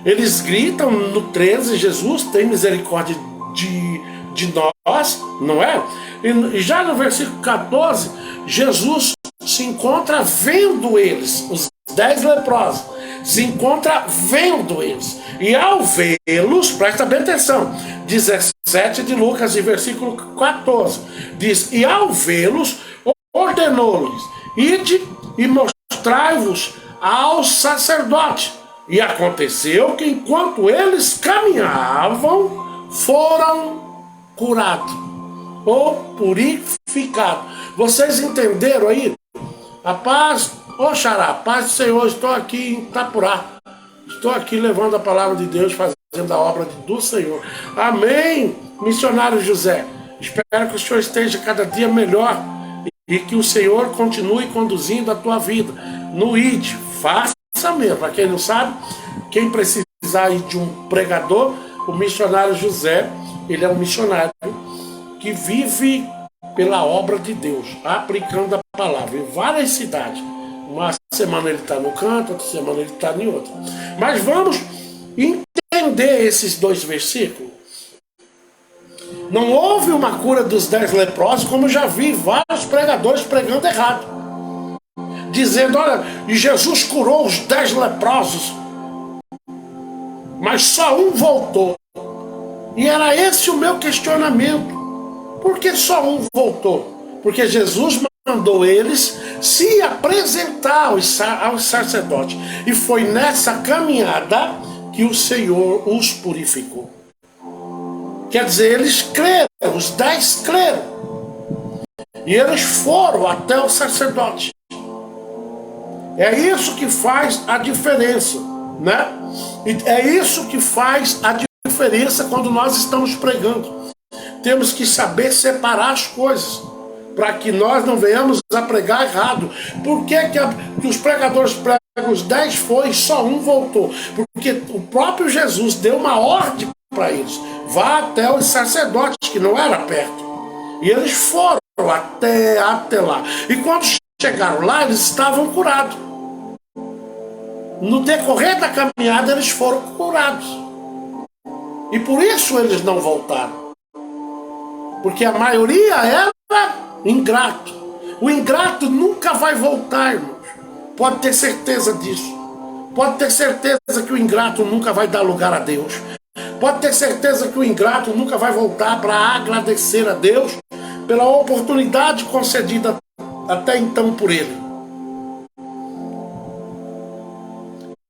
eles gritam no 13, Jesus tem misericórdia de nós, não é? E já no versículo 14, Jesus se encontra vendo eles, os 10 leprosos, se encontra vendo eles. E ao vê-los, presta bem atenção, 17 de Lucas e versículo 14, diz: e ao vê-los, ordenou-lhes: ide e mostrai-vos aos sacerdotes. E aconteceu que enquanto eles caminhavam, foram curados ou purificados. Vocês entenderam aí? A paz, Xará, paz do Senhor, estou aqui em Itapurá. Estou aqui levando a palavra de Deus, fazendo a obra do Senhor. Amém, missionário José. Espero que o Senhor esteja cada dia melhor e que o Senhor continue conduzindo a tua vida no ID. Faça mesmo. Para quem não sabe, quem precisar de um pregador, o missionário José, ele é um missionário que vive pela obra de Deus, aplicando a palavra em várias cidades. Uma semana ele está no canto, outra semana ele está em outra. Mas vamos entender esses 2 versículos. Não houve uma cura dos 10 leprosos, como eu já vi vários pregadores pregando errado. Dizendo, olha, e Jesus curou os 10 leprosos, mas só um voltou. E era esse o meu questionamento. Por que só um voltou? Porque Jesus mandou eles se apresentar aos sacerdotes. E foi nessa caminhada que o Senhor os purificou. Quer dizer, eles creram, os 10 creram. E eles foram até o sacerdote. É isso que faz a diferença, né? E é isso que faz a diferença quando nós estamos pregando. Temos que saber separar as coisas, para que nós não venhamos a pregar errado. Por que os pregadores pregam os 10 foi e só um voltou? Porque o próprio Jesus deu uma ordem para eles. Vá até os sacerdotes, que não era perto. E eles foram até lá. E quando chegaram lá, eles estavam curados. No decorrer da caminhada, eles foram curados. E por isso eles não voltaram. Porque a maioria era ingrato. O ingrato nunca vai voltar, irmãos. Pode ter certeza disso. Pode ter certeza que o ingrato nunca vai dar lugar a Deus. Pode ter certeza que o ingrato nunca vai voltar para agradecer a Deus pela oportunidade concedida até então por ele.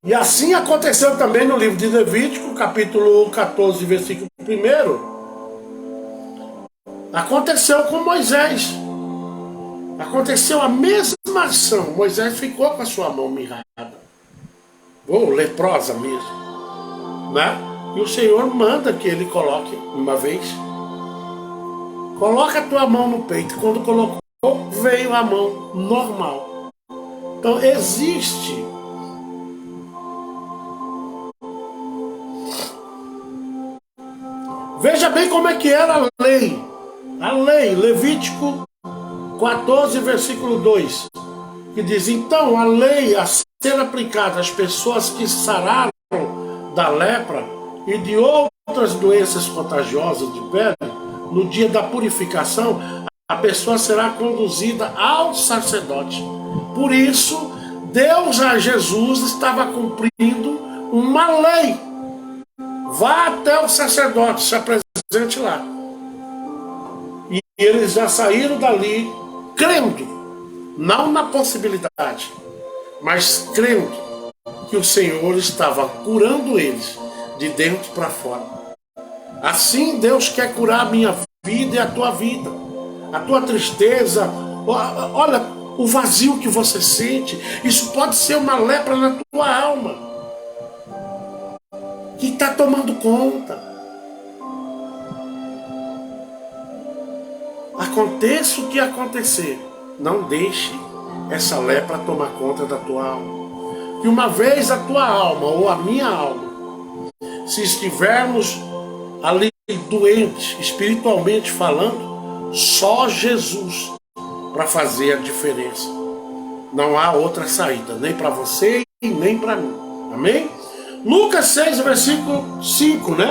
E assim aconteceu também no livro de Levítico, capítulo 14, versículo 1. Aconteceu com Moisés. Aconteceu a mesma ação. Moisés ficou com a sua mão mirrada. Ou leprosa mesmo. Né? E o Senhor manda que ele coloque uma vez. Coloca a tua mão no peito. Quando colocou, veio a mão normal. Então existe. Veja bem como é que era a lei. A lei, Levítico 14, versículo 2, que diz, então a lei a ser aplicada às pessoas que sararam da lepra e de outras doenças contagiosas de pele, no dia da purificação, a pessoa será conduzida ao sacerdote. Por isso, Deus a Jesus estava cumprindo uma lei. Vá até o sacerdote, se apresente lá. E eles já saíram dali crendo, não na possibilidade, mas crendo que o Senhor estava curando eles de dentro para fora. Assim Deus quer curar a minha vida e a tua vida, a tua tristeza. Olha o vazio que você sente. Isso pode ser uma lepra na tua alma que está tomando conta. Aconteça o que acontecer, não deixe essa lepra tomar conta da tua alma. Que uma vez a tua alma ou a minha alma, se estivermos ali doentes, espiritualmente falando, só Jesus para fazer a diferença. Não há outra saída, nem para você e nem para mim. Amém? Lucas 6, versículo 5, né?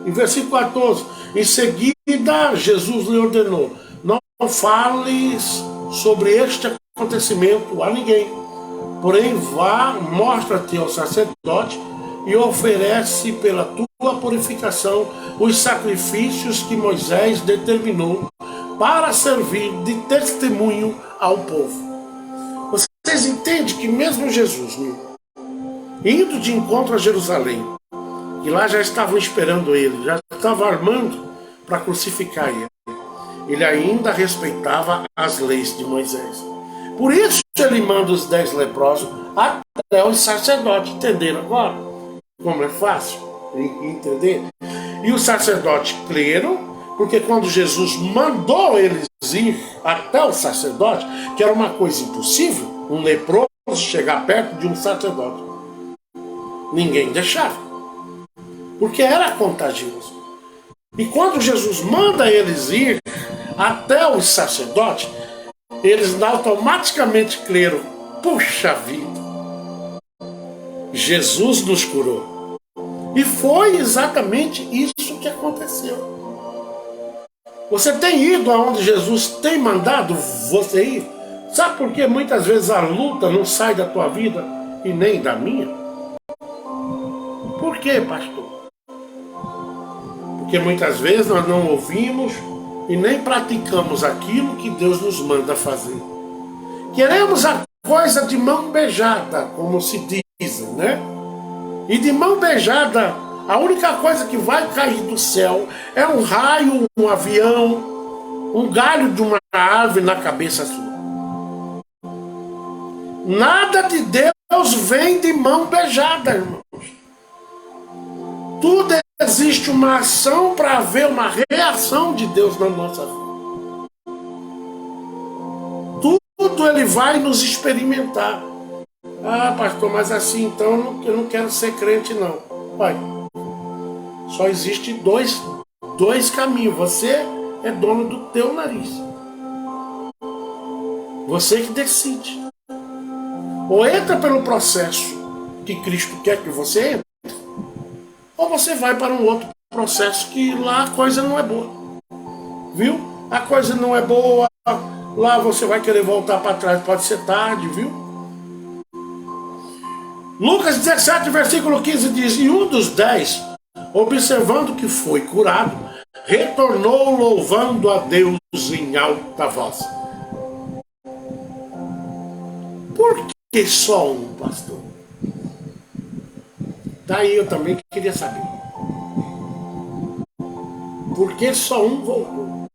Em versículo 14. Em seguida, Jesus lhe ordenou: não fales sobre este acontecimento a ninguém. Porém, vá, mostra-te ao sacerdote e oferece pela tua purificação os sacrifícios que Moisés determinou para servir de testemunho ao povo. Vocês entendem que mesmo Jesus, indo de encontro a Jerusalém, e lá já estavam esperando ele, já estavam armando para crucificar ele, ele ainda respeitava as leis de Moisés. Por isso ele manda os 10 leprosos até os sacerdotes. Entenderam agora como é fácil entender? E os sacerdotes creram, porque quando Jesus mandou eles ir até o sacerdote, que era uma coisa impossível, um leproso chegar perto de um sacerdote, ninguém deixava, porque era contagioso. E quando Jesus manda eles ir até os sacerdotes, eles automaticamente creram: puxa vida, Jesus nos curou. E foi exatamente isso que aconteceu. Você tem ido aonde Jesus tem mandado você ir? Sabe por que muitas vezes a luta não sai da tua vida e nem da minha? Por quê, pastor? Porque muitas vezes nós não ouvimos e nem praticamos aquilo que Deus nos manda fazer. Queremos a coisa de mão beijada, como se dizem, né? E de mão beijada, a única coisa que vai cair do céu é um raio, um avião, um galho de uma árvore na cabeça sua. Nada de Deus vem de mão beijada, irmãos. Tudo existe uma ação para haver uma reação de Deus na nossa vida. Tudo ele vai nos experimentar. Ah, pastor, mas assim então eu não quero ser crente, não. Vai. Só existe dois caminhos. Você é dono do teu nariz. Você que decide. Ou entra pelo processo que Cristo quer que você entre, ou você vai para um outro processo que lá a coisa não é boa. Viu? A coisa não é boa. Lá você vai querer voltar para trás. Pode ser tarde, viu? Lucas 17, versículo 15 diz: e um dos 10, observando que foi curado, retornou louvando a Deus em alta voz. Por que só um, pastor? Daí eu também queria saber. Por que só um voltou?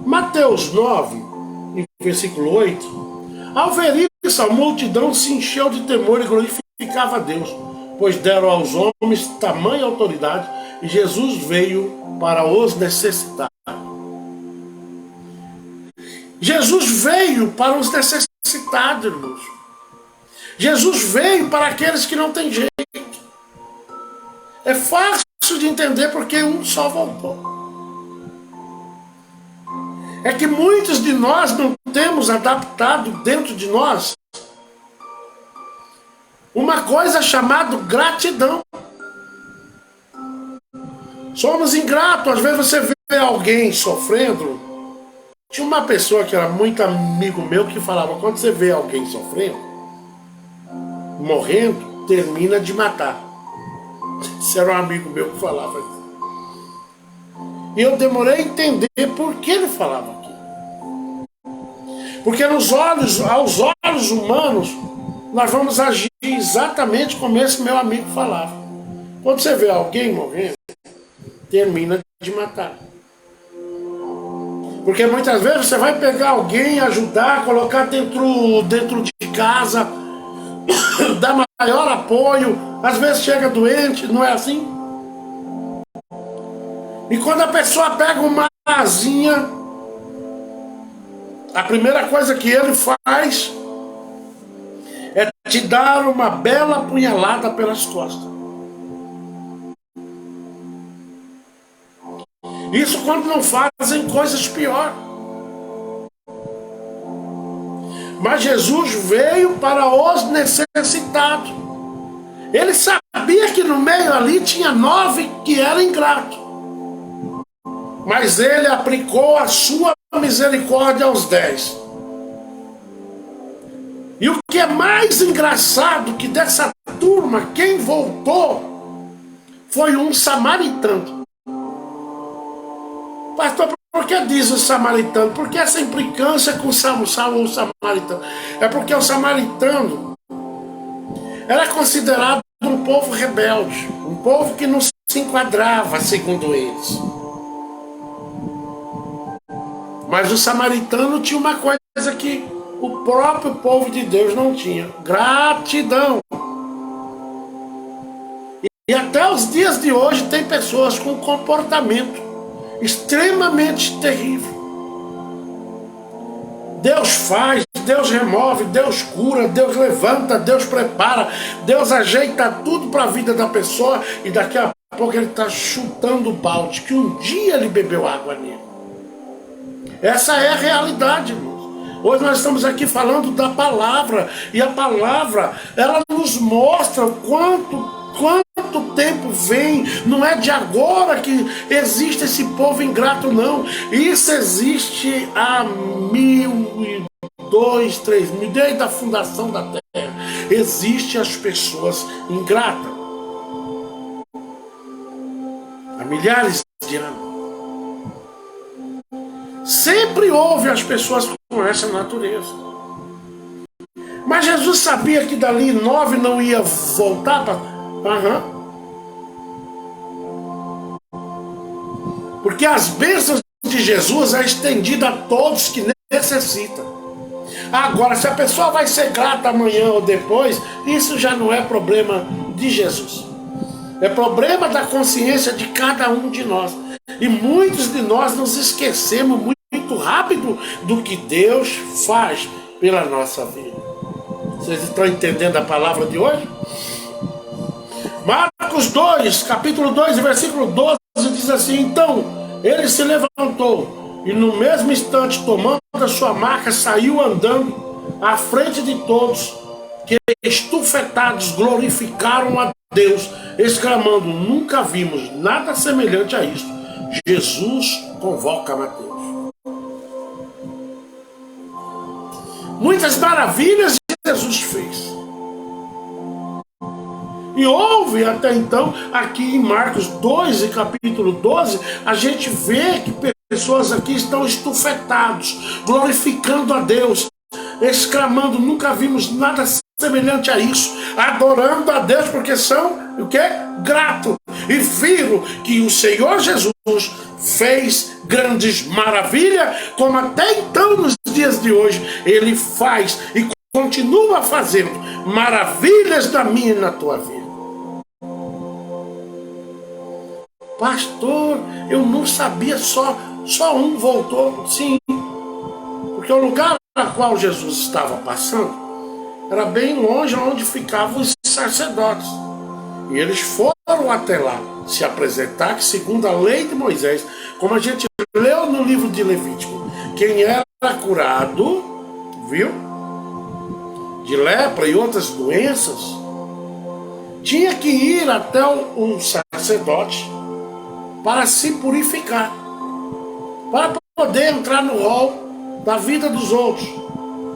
Mateus 9, versículo 8. Ao ver isso, a multidão se encheu de temor e glorificava a Deus, pois deram aos homens tamanha autoridade, e Jesus veio para os necessitar. Jesus veio para os necessitados, irmãos. Jesus veio para aqueles que não têm jeito. É fácil de entender porque um só voltou. É que muitos de nós não temos adaptado dentro de nós uma coisa chamada gratidão. Somos ingratos. Às vezes você vê alguém sofrendo. Tinha uma pessoa que era muito amigo meu que falava: quando você vê alguém sofrendo, morrendo, termina de matar. Esse era um amigo meu que falava isso. E eu demorei a entender por que ele falava aquilo. Porque aos olhos humanos, nós vamos agir exatamente como esse meu amigo falava. Quando você vê alguém morrendo, termina de matar. Porque muitas vezes você vai pegar alguém, ajudar, colocar dentro de casa, dar maior apoio, às vezes chega doente, não é assim? E quando a pessoa pega uma asinha, a primeira coisa que ele faz é te dar uma bela apunhalada pelas costas. Isso quando não fazem coisas piores. Mas Jesus veio para os necessitados. Ele sabia que no meio ali tinha 9 que eram ingratos. Mas ele aplicou a sua misericórdia aos 10. E o que é mais engraçado que dessa turma, quem voltou foi um samaritano. Pastor, por que diz o samaritano? Por que essa implicância com o samaritano? É porque o samaritano era considerado um povo rebelde, um povo que não se enquadrava segundo eles. Mas o samaritano tinha uma coisa que o próprio povo de Deus não tinha: gratidão. E até os dias de hoje tem pessoas com comportamento extremamente terrível. Deus faz, Deus remove, Deus cura, Deus levanta, Deus prepara, Deus ajeita tudo para a vida da pessoa, e daqui a pouco ele está chutando o balde, que um dia ele bebeu água nele. Essa é a realidade, irmãos. Hoje nós estamos aqui falando da palavra, e a palavra, ela nos mostra quanto tempo vem. Não é de agora que existe esse povo ingrato, não. Isso existe há 1.002, 3.000, desde a fundação da terra. Existem as pessoas ingratas. Há milhares de anos. Sempre houve as pessoas com essa natureza. Mas Jesus sabia que dali 9 não ia voltar para... Porque as bênçãos de Jesus é estendida a todos que necessitam. Agora, se a pessoa vai ser grata amanhã ou depois, isso já não é problema de Jesus. É problema da consciência de cada um de nós. E muitos de nós nos esquecemos muito rápido do que Deus faz pela nossa vida. Vocês estão entendendo a palavra de hoje? Marcos 2, capítulo 2, versículo 12, diz assim: então ele se levantou e no mesmo instante, tomando a sua maca, saiu andando à frente de todos, que estupefactos glorificaram a Deus, exclamando: nunca vimos nada semelhante a isto. Jesus convoca Mateus. Muitas maravilhas Jesus fez. E houve até então, aqui em Marcos 2 e capítulo 12, a gente vê que pessoas aqui estão estupefactados, glorificando a Deus, exclamando: nunca vimos nada semelhante a isso, adorando a Deus, porque são o quê? Gratos. E viram que o Senhor Jesus fez grandes maravilhas, como até então nos dias de hoje ele faz e continua fazendo maravilhas na minha e na tua vida. Pastor, eu não sabia, só um voltou. Sim, porque o lugar na qual Jesus estava passando era bem longe onde ficavam os sacerdotes. E eles foram até lá se apresentar, que segundo a lei de Moisés, como a gente leu no livro de Levítico, quem era curado, viu, de lepra e outras doenças, tinha que ir até um sacerdote para se purificar, para poder entrar no rol da vida dos outros,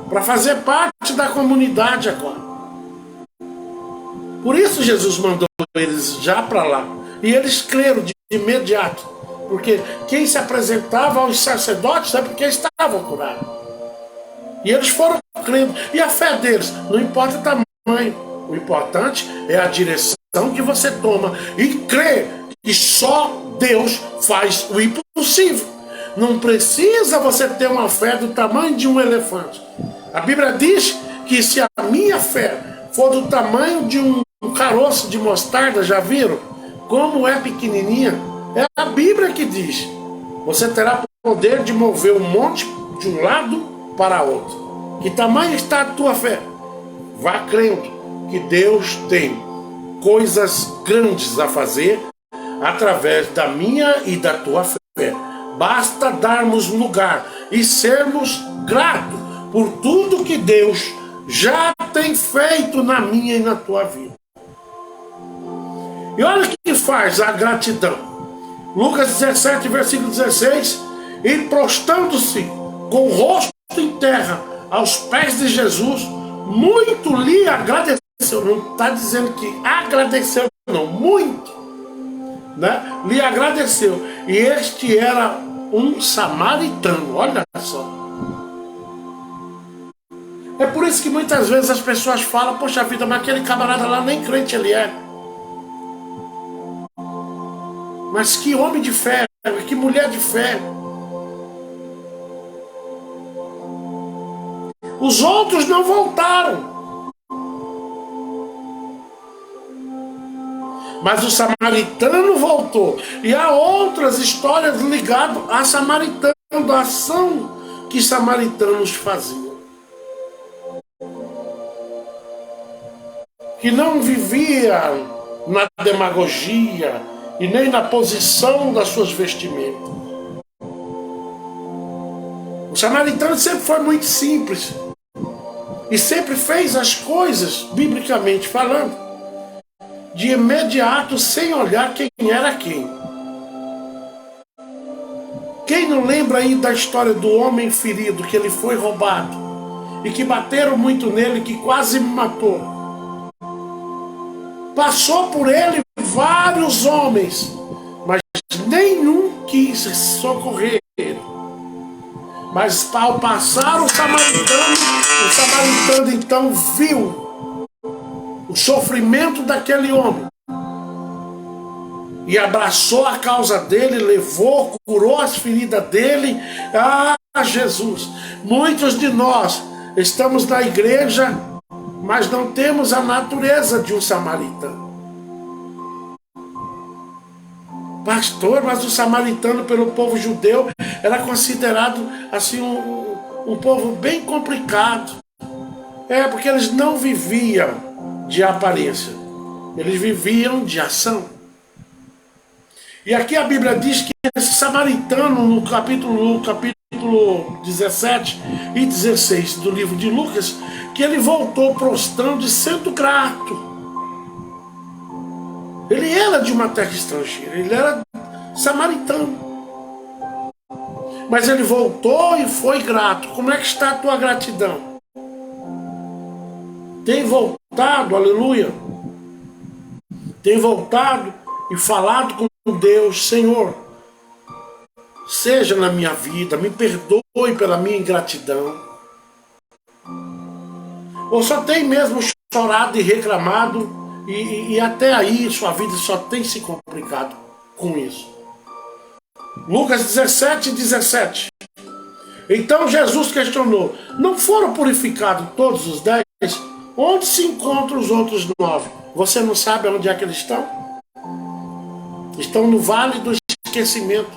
para fazer parte da comunidade agora. Por isso Jesus mandou eles já para lá. E eles creram de imediato. Porque quem se apresentava aos sacerdotes é porque estavam curados. E eles foram crendo. E a fé deles, não importa o tamanho. O importante é a direção que você toma. E crer que só Deus faz o impossível. Não precisa você ter uma fé do tamanho de um elefante. A Bíblia diz que se a minha fé for do tamanho de um caroço de mostarda, já viram? Como é pequenininha? É a Bíblia que diz: você terá poder de mover o monte de um lado para outro. Que tamanho está a tua fé? Vá crendo que Deus tem coisas grandes a fazer através da minha e da tua fé. Basta darmos lugar e sermos gratos por tudo que Deus já tem feito na minha e na tua vida. E olha o que faz a gratidão. Lucas 17, versículo 16: e prostrando-se com o rosto em terra aos pés de Jesus, muito lhe agradeceu. Não está dizendo que agradeceu, não, muito, né? Lhe agradeceu. E este era um samaritano, olha só. É por isso que muitas vezes as pessoas falam: poxa vida, mas aquele camarada lá nem crente ele é. Mas que homem de fé, que mulher de fé. Os outros não voltaram. Mas o samaritano voltou. E há outras histórias ligadas a samaritano, da ação que samaritanos faziam. Que não vivia na demagogia, e nem na posição das suas vestimentas. O samaritano sempre foi muito simples e sempre fez as coisas, biblicamente falando, de imediato, sem olhar quem era quem. Quem não lembra aí da história do homem ferido, que ele foi roubado e que bateram muito nele, que quase matou? Passou por ele vários homens, mas nenhum quis socorrer ele. Mas ao passar o samaritano então viu o sofrimento daquele homem e abraçou a causa dele, levou, curou as feridas dele. Ah, Jesus! Muitos de nós estamos na igreja, mas não temos a natureza de um samaritano. Pastor, mas o samaritano pelo povo judeu era considerado assim um povo bem complicado. Porque eles não viviam de aparência, eles viviam de ação. E aqui a Bíblia diz que esse samaritano, no capítulo 17 e 16 do livro de Lucas, que ele voltou prostrando e sendo grato. Ele era de uma terra estrangeira, ele era samaritano. Mas ele voltou e foi grato. Como é que está a tua gratidão? Tem voltado, aleluia? Tem voltado e falado com Deus: Senhor, seja na minha vida, me perdoe pela minha ingratidão. Ou só tem mesmo chorado e reclamado e até aí sua vida só tem se complicado com isso? Lucas 17:17. Então Jesus questionou: não foram purificados todos os 10? Onde se encontram os outros 9? Você não sabe onde é que eles estão? Estão no vale do esquecimento,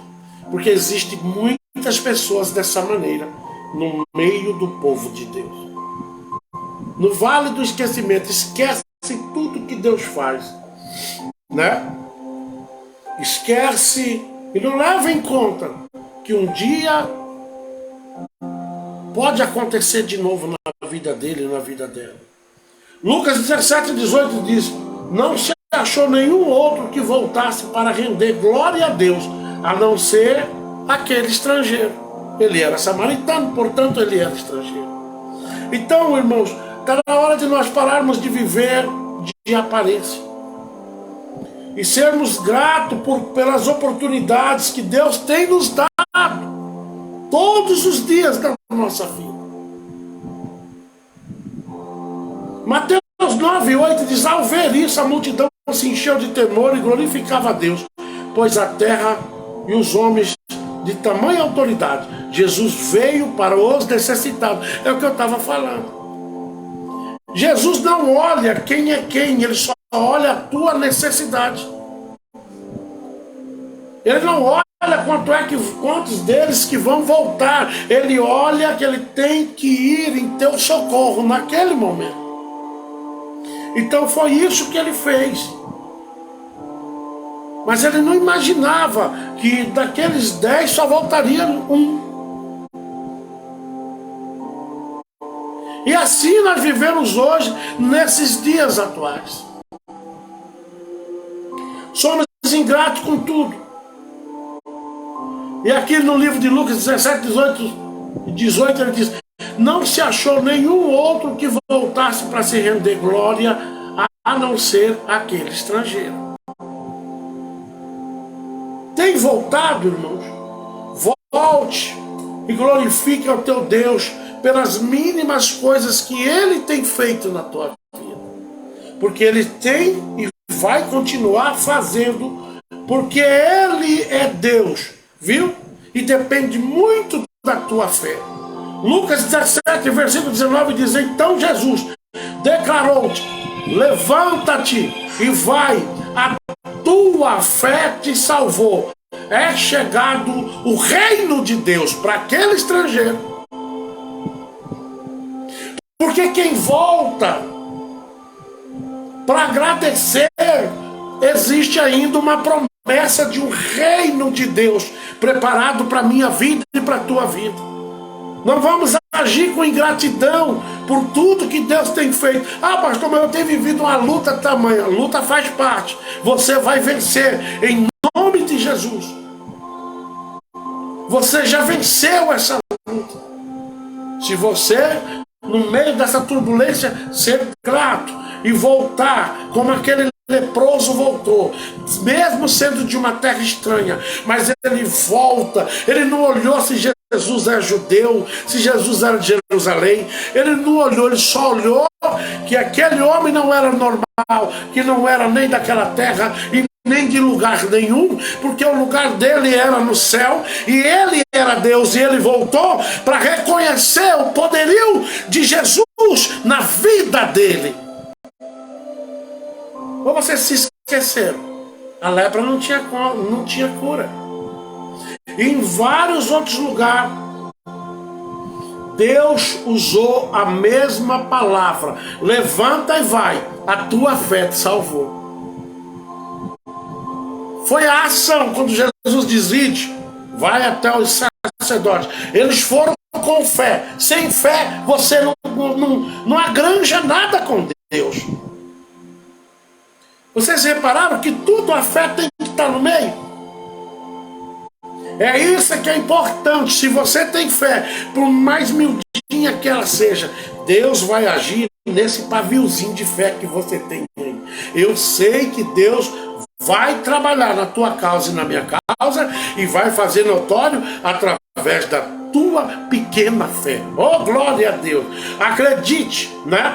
porque existem muitas pessoas dessa maneira no meio do povo de Deus. No vale do esquecimento, esquece tudo que Deus faz, né? Esquece e não leva em conta que um dia pode acontecer de novo na vida dele e na vida dela. Lucas 17:18 diz: não se achou nenhum outro que voltasse para render glória a Deus, a não ser aquele estrangeiro. Ele era samaritano, portanto ele era estrangeiro. Então, irmãos, está na hora de nós pararmos de viver de aparência e sermos gratos pelas oportunidades que Deus tem nos dado todos os dias da nossa vida. Mateus 9:8 diz: ao ver isso, a multidão se encheu de temor e glorificava a Deus, pois a terra e os homens de tamanha autoridade. Jesus veio para os necessitados. É o que eu estava falando. Jesus não olha quem é quem, ele só olha a tua necessidade. Ele não olha quantos deles que vão voltar. Ele olha que ele tem que ir em teu socorro naquele momento. Então foi isso que ele fez. Mas ele não imaginava que daqueles 10 só voltaria um. E assim nós vivemos hoje, nesses dias atuais. Somos ingratos com tudo. E aqui no livro de Lucas 17:18 ele diz: não se achou nenhum outro que voltasse para se render glória, a não ser aquele estrangeiro. Tem voltado, irmãos? Volte e glorifique ao teu Deus pelas mínimas coisas que Ele tem feito na tua vida. Porque Ele tem e vai continuar fazendo, porque Ele é Deus, viu? E depende muito da tua fé. Lucas 17, versículo 19 diz: então Jesus declarou-te: levanta-te e vai, a tua fé te salvou. É chegado o reino de Deus para aquele estrangeiro. Porque quem volta para agradecer, existe ainda uma promessa promessa de um reino de Deus preparado para a minha vida e para a tua vida. Não vamos agir com ingratidão por tudo que Deus tem feito. Ah, pastor, mas eu tenho vivido uma luta tamanha. A luta faz parte. Você vai vencer em nome de Jesus. Você já venceu essa luta. Se você, no meio dessa turbulência, ser grato e voltar como aquele leproso voltou, mesmo sendo de uma terra estranha, mas ele volta. Ele não olhou se Jesus era judeu, se Jesus era de Jerusalém. Ele não olhou, ele só olhou que aquele homem não era normal, que não era nem daquela terra e nem de lugar nenhum, porque o lugar dele era no céu e ele era Deus, e ele voltou para reconhecer o poderio de Jesus na vida dele. Ou vocês se esqueceram? A lepra não tinha cura. E em vários outros lugares, Deus usou a mesma palavra: levanta e vai, a tua fé te salvou. Foi a ação, quando Jesus diz: ide, vai até os sacerdotes. Eles foram com fé. Sem fé, você não agranja nada com Deus. Vocês repararam que tudo a fé tem que estar no meio? É isso que é importante. Se você tem fé, por mais miudinha que ela seja, Deus vai agir nesse paviozinho de fé que você tem. Eu sei que Deus vai trabalhar na tua causa e na minha causa, e vai fazer notório através da tua pequena fé. Oh, glória a Deus! Acredite, né?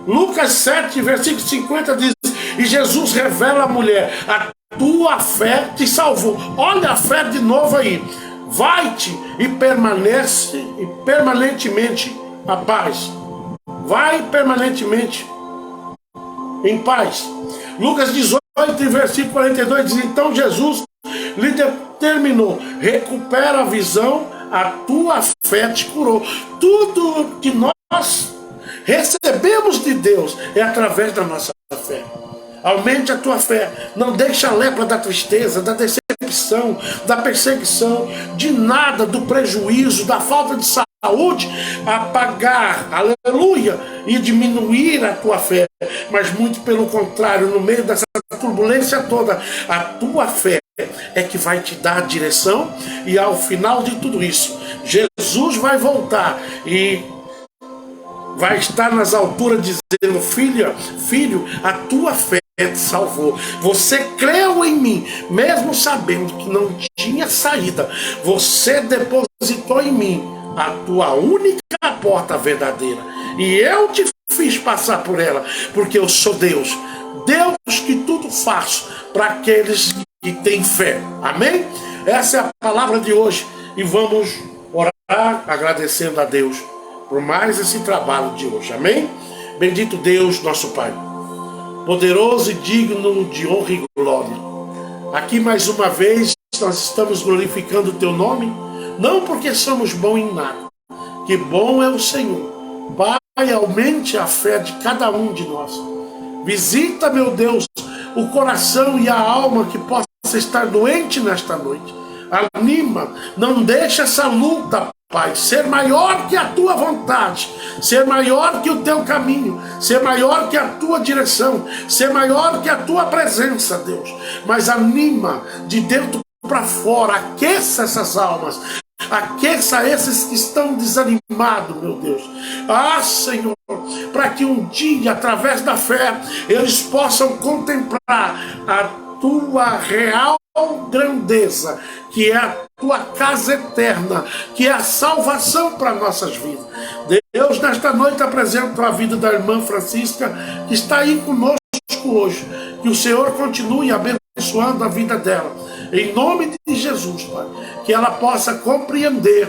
Lucas 7, versículo 50 diz: e Jesus revela à mulher: a tua fé te salvou. Olha a fé de novo aí. Vai-te e permanece e permanentemente a paz. Vai permanentemente em paz. Lucas 18, versículo 42 diz: então Jesus lhe determinou: recupera a visão, a tua fé te curou. Tudo que nós recebemos de Deus é através da nossa fé. Aumente a tua fé. Não deixe a lepra da tristeza, da decepção, da perseguição, de nada, do prejuízo, da falta de saúde apagar, aleluia, e diminuir a tua fé. Mas muito pelo contrário, no meio dessa turbulência toda, a tua fé é que vai te dar a direção. E ao final de tudo isso, Jesus vai voltar e vai estar nas alturas dizendo: filha, filho, a tua fé te salvou. Você creu em mim, mesmo sabendo que não tinha saída. Você depositou em mim a tua única porta verdadeira. E eu te fiz passar por ela, porque eu sou Deus. Deus que tudo faço para aqueles que têm fé. Amém? Essa é a palavra de hoje. E vamos orar agradecendo a Deus por mais esse trabalho de hoje. Amém? Bendito Deus, nosso Pai, poderoso e digno de honra e glória. Aqui mais uma vez nós estamos glorificando o teu nome, não porque somos bons em nada, que bom é o Senhor. Pai, aumente a fé de cada um de nós. Visita, meu Deus, o coração e a alma que possa estar doente nesta noite. Anima, não deixa essa luta, Pai, ser maior que a tua vontade, ser maior que o teu caminho, ser maior que a tua direção, ser maior que a tua presença, Deus. Mas anima de dentro para fora, aqueça essas almas, aqueça esses que estão desanimados, meu Deus. Ah, Senhor, para que um dia, através da fé, eles possam contemplar a tua real grandeza, que é a tua casa eterna, que é a salvação para nossas vidas. Deus, nesta noite apresento a vida da irmã Francisca, que está aí conosco hoje. Que o Senhor continue abençoando a vida dela, em nome de Jesus, Pai. Que ela possa compreender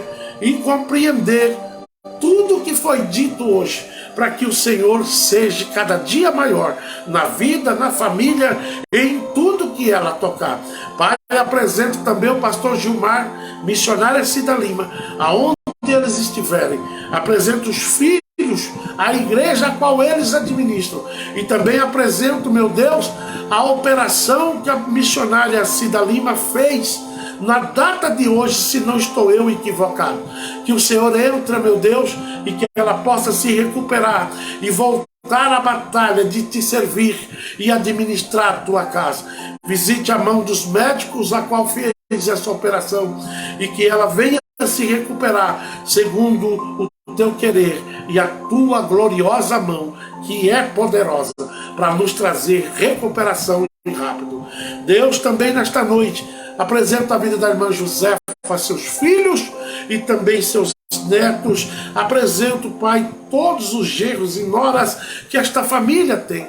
tudo o que foi dito hoje, para que o Senhor seja cada dia maior na vida, na família, em tudo que ela tocar. Pai, apresento também o pastor Gilmar, missionária Cida Lima, aonde eles estiverem. Apresento os filhos, a igreja a qual eles administram. E também apresento, meu Deus, a operação que a missionária Cida Lima fez na data de hoje, se não estou eu equivocado. Que o Senhor entre, meu Deus, e que ela possa se recuperar e voltar à batalha de te servir e administrar a tua casa. Visite a mão dos médicos a qual fez essa operação e que ela venha se recuperar segundo o teu querer e a tua gloriosa mão, que é poderosa para nos trazer recuperação rápido. Deus, também nesta noite apresenta a vida da irmã Josefa, seus filhos e também seus netos. Apresento, Pai, todos os genros e noras que esta família tem.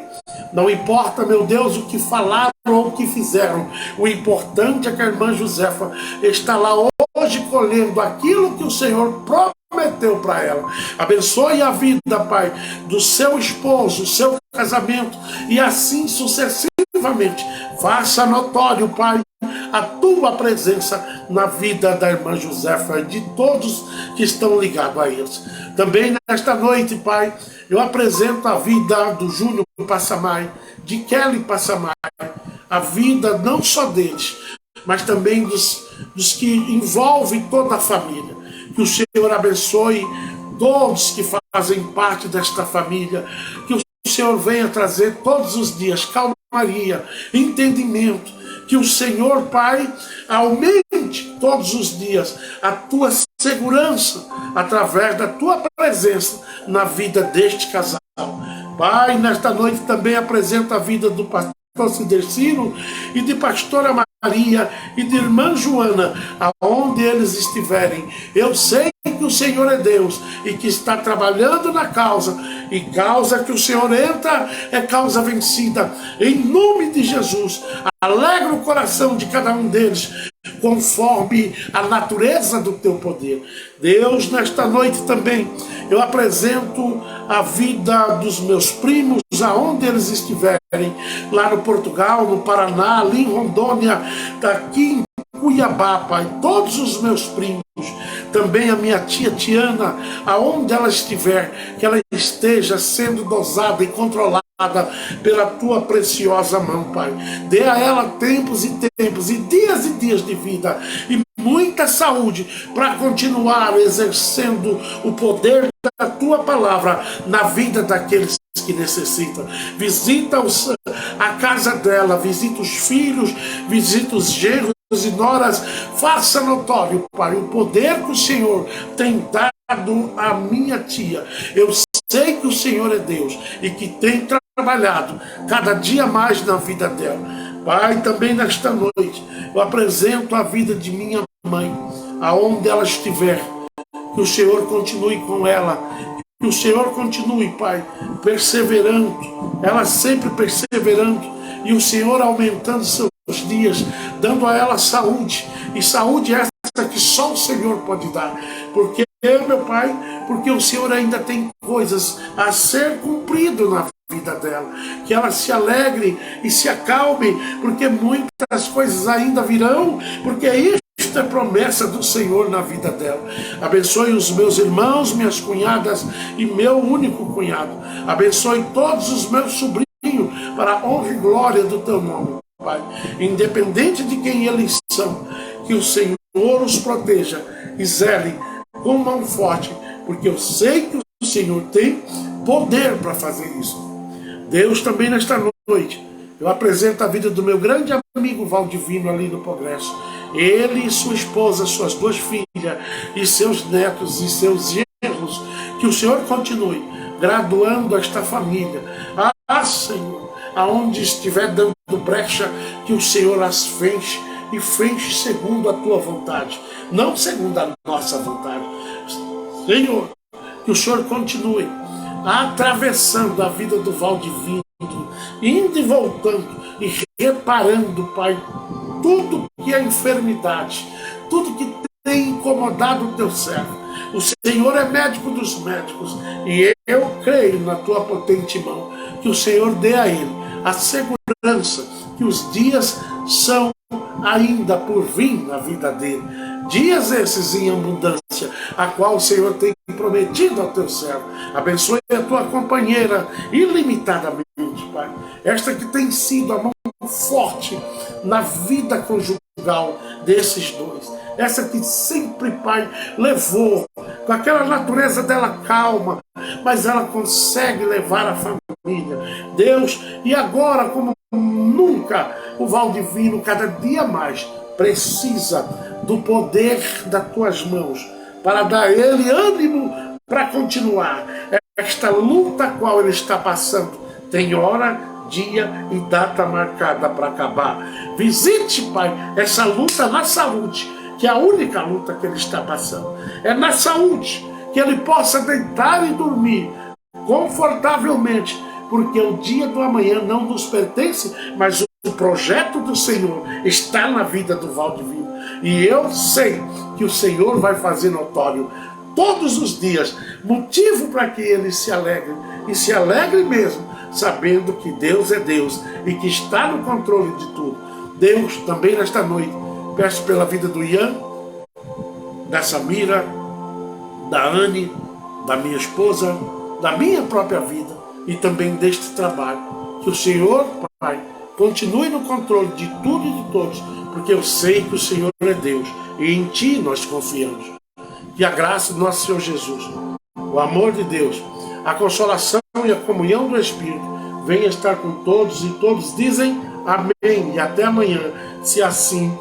Não importa, meu Deus, o que falaram ou o que fizeram. O importante é que a irmã Josefa está lá hoje colhendo aquilo que o Senhor prometeu para ela. Abençoe a vida, Pai, do seu esposo, o seu casamento e assim sucessivamente. Faça notório, Pai, a tua presença na vida da irmã Josefa e de todos que estão ligados a eles. Também nesta noite, Pai, eu apresento a vida do Júnior Passamai, de Kelly Passamai, a vida não só deles, mas também dos que envolvem toda a família. Que o Senhor abençoe todos que fazem parte desta família, que o Senhor venha trazer todos os dias calmaria, entendimento, que o Senhor, Pai, aumente todos os dias a tua segurança através da tua presença na vida deste casal. Pai, nesta noite também apresenta a vida do pastor Cidercino e de pastora Maria e de irmã Joana, aonde eles estiverem. Eu sei que o Senhor é Deus e que está trabalhando na causa, e causa que o Senhor entra é causa vencida. Em nome de Jesus, alegra o coração de cada um deles, conforme a natureza do teu poder. Deus, nesta noite também, eu apresento a vida dos meus primos, aonde eles estiverem, lá no Portugal, no Paraná, ali em Rondônia, daqui em Cuiabá, Pai, todos os meus primos, também a minha tia Tiana, aonde ela estiver, que ela esteja sendo dosada e controlada pela tua preciosa mão, Pai. Dê a ela tempos e tempos e dias de vida e muita saúde para continuar exercendo o poder da tua palavra na vida daqueles que necessitam. Visita a casa dela, visita os filhos, visita os genros e noras. Faça notório, Pai, o poder que o Senhor tem dado à minha tia. Eu sei que o Senhor é Deus e que tem trabalhado cada dia mais na vida dela. Pai, também nesta noite eu apresento a vida de minha mãe, aonde ela estiver. Que o Senhor continue com ela, que o Senhor continue, Pai, perseverando, ela sempre perseverando, e o Senhor aumentando seus dias, dando a ela saúde, e saúde essa que só o Senhor pode dar. Porque, meu Pai, porque o Senhor ainda tem coisas a ser cumprido na vida dela. Que ela se alegre e se acalme, porque muitas coisas ainda virão, porque isto é promessa do Senhor na vida dela. Abençoe os meus irmãos, minhas cunhadas e meu único cunhado. Abençoe todos os meus sobrinhos para a honra e glória do teu nome, Pai. Independente de quem eles são, que o Senhor os proteja e zele com mão forte, porque eu sei que o Senhor tem poder para fazer isso. Deus, também nesta noite, eu apresento a vida do meu grande amigo Valdivino ali no Progresso. Ele e sua esposa, suas duas filhas, e seus netos e seus genros. Que o Senhor continue graduando esta família. Ah, Senhor, aonde estiver dando brecha, que o Senhor as feche e feche segundo a tua vontade, não segundo a nossa vontade. Senhor, que o Senhor continue atravessando a vida do Valdivino, indo e voltando e reparando, Pai, tudo que é enfermidade, tudo que tem incomodado o teu servo. O Senhor é médico dos médicos e eu creio na tua potente mão, que o Senhor dê a ele a segurança que os dias são ainda por vir na vida dele. Dias esses em abundância, abundância, a qual o Senhor tem prometido ao teu servo. Abençoe a tua companheira ilimitadamente, Pai. Esta que tem sido a mão forte na vida conjugal desses dois. Essa que sempre, Pai, levou com aquela natureza dela calma, mas ela consegue levar a família. Deus, e agora, como nunca, o Valdivino, cada dia mais, precisa do poder das tuas mãos para dar a ele ânimo para continuar esta luta a qual ele está passando. Tem hora, dia e data marcada para acabar. Visite, Pai, essa luta na saúde, que é a única luta que ele está passando. É na saúde que ele possa deitar e dormir confortavelmente, porque o dia do amanhã não nos pertence, mas o projeto do Senhor está na vida do Valdivino. E eu sei que o Senhor vai fazer notório todos os dias, motivo para que ele se alegre, e se alegre mesmo, sabendo que Deus é Deus e que está no controle de tudo. Deus, também nesta noite, peço pela vida do Ian, da Samira, da Anne, da minha esposa, da minha própria vida e também deste trabalho. Que o Senhor, Pai, continue no controle de tudo e de todos, porque eu sei que o Senhor é Deus e em Ti nós confiamos. Que a graça do nosso Senhor Jesus, o amor de Deus, a consolação e a comunhão do Espírito venha estar com todos, e todos dizem amém e até amanhã, se assim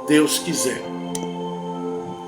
Deus quiser.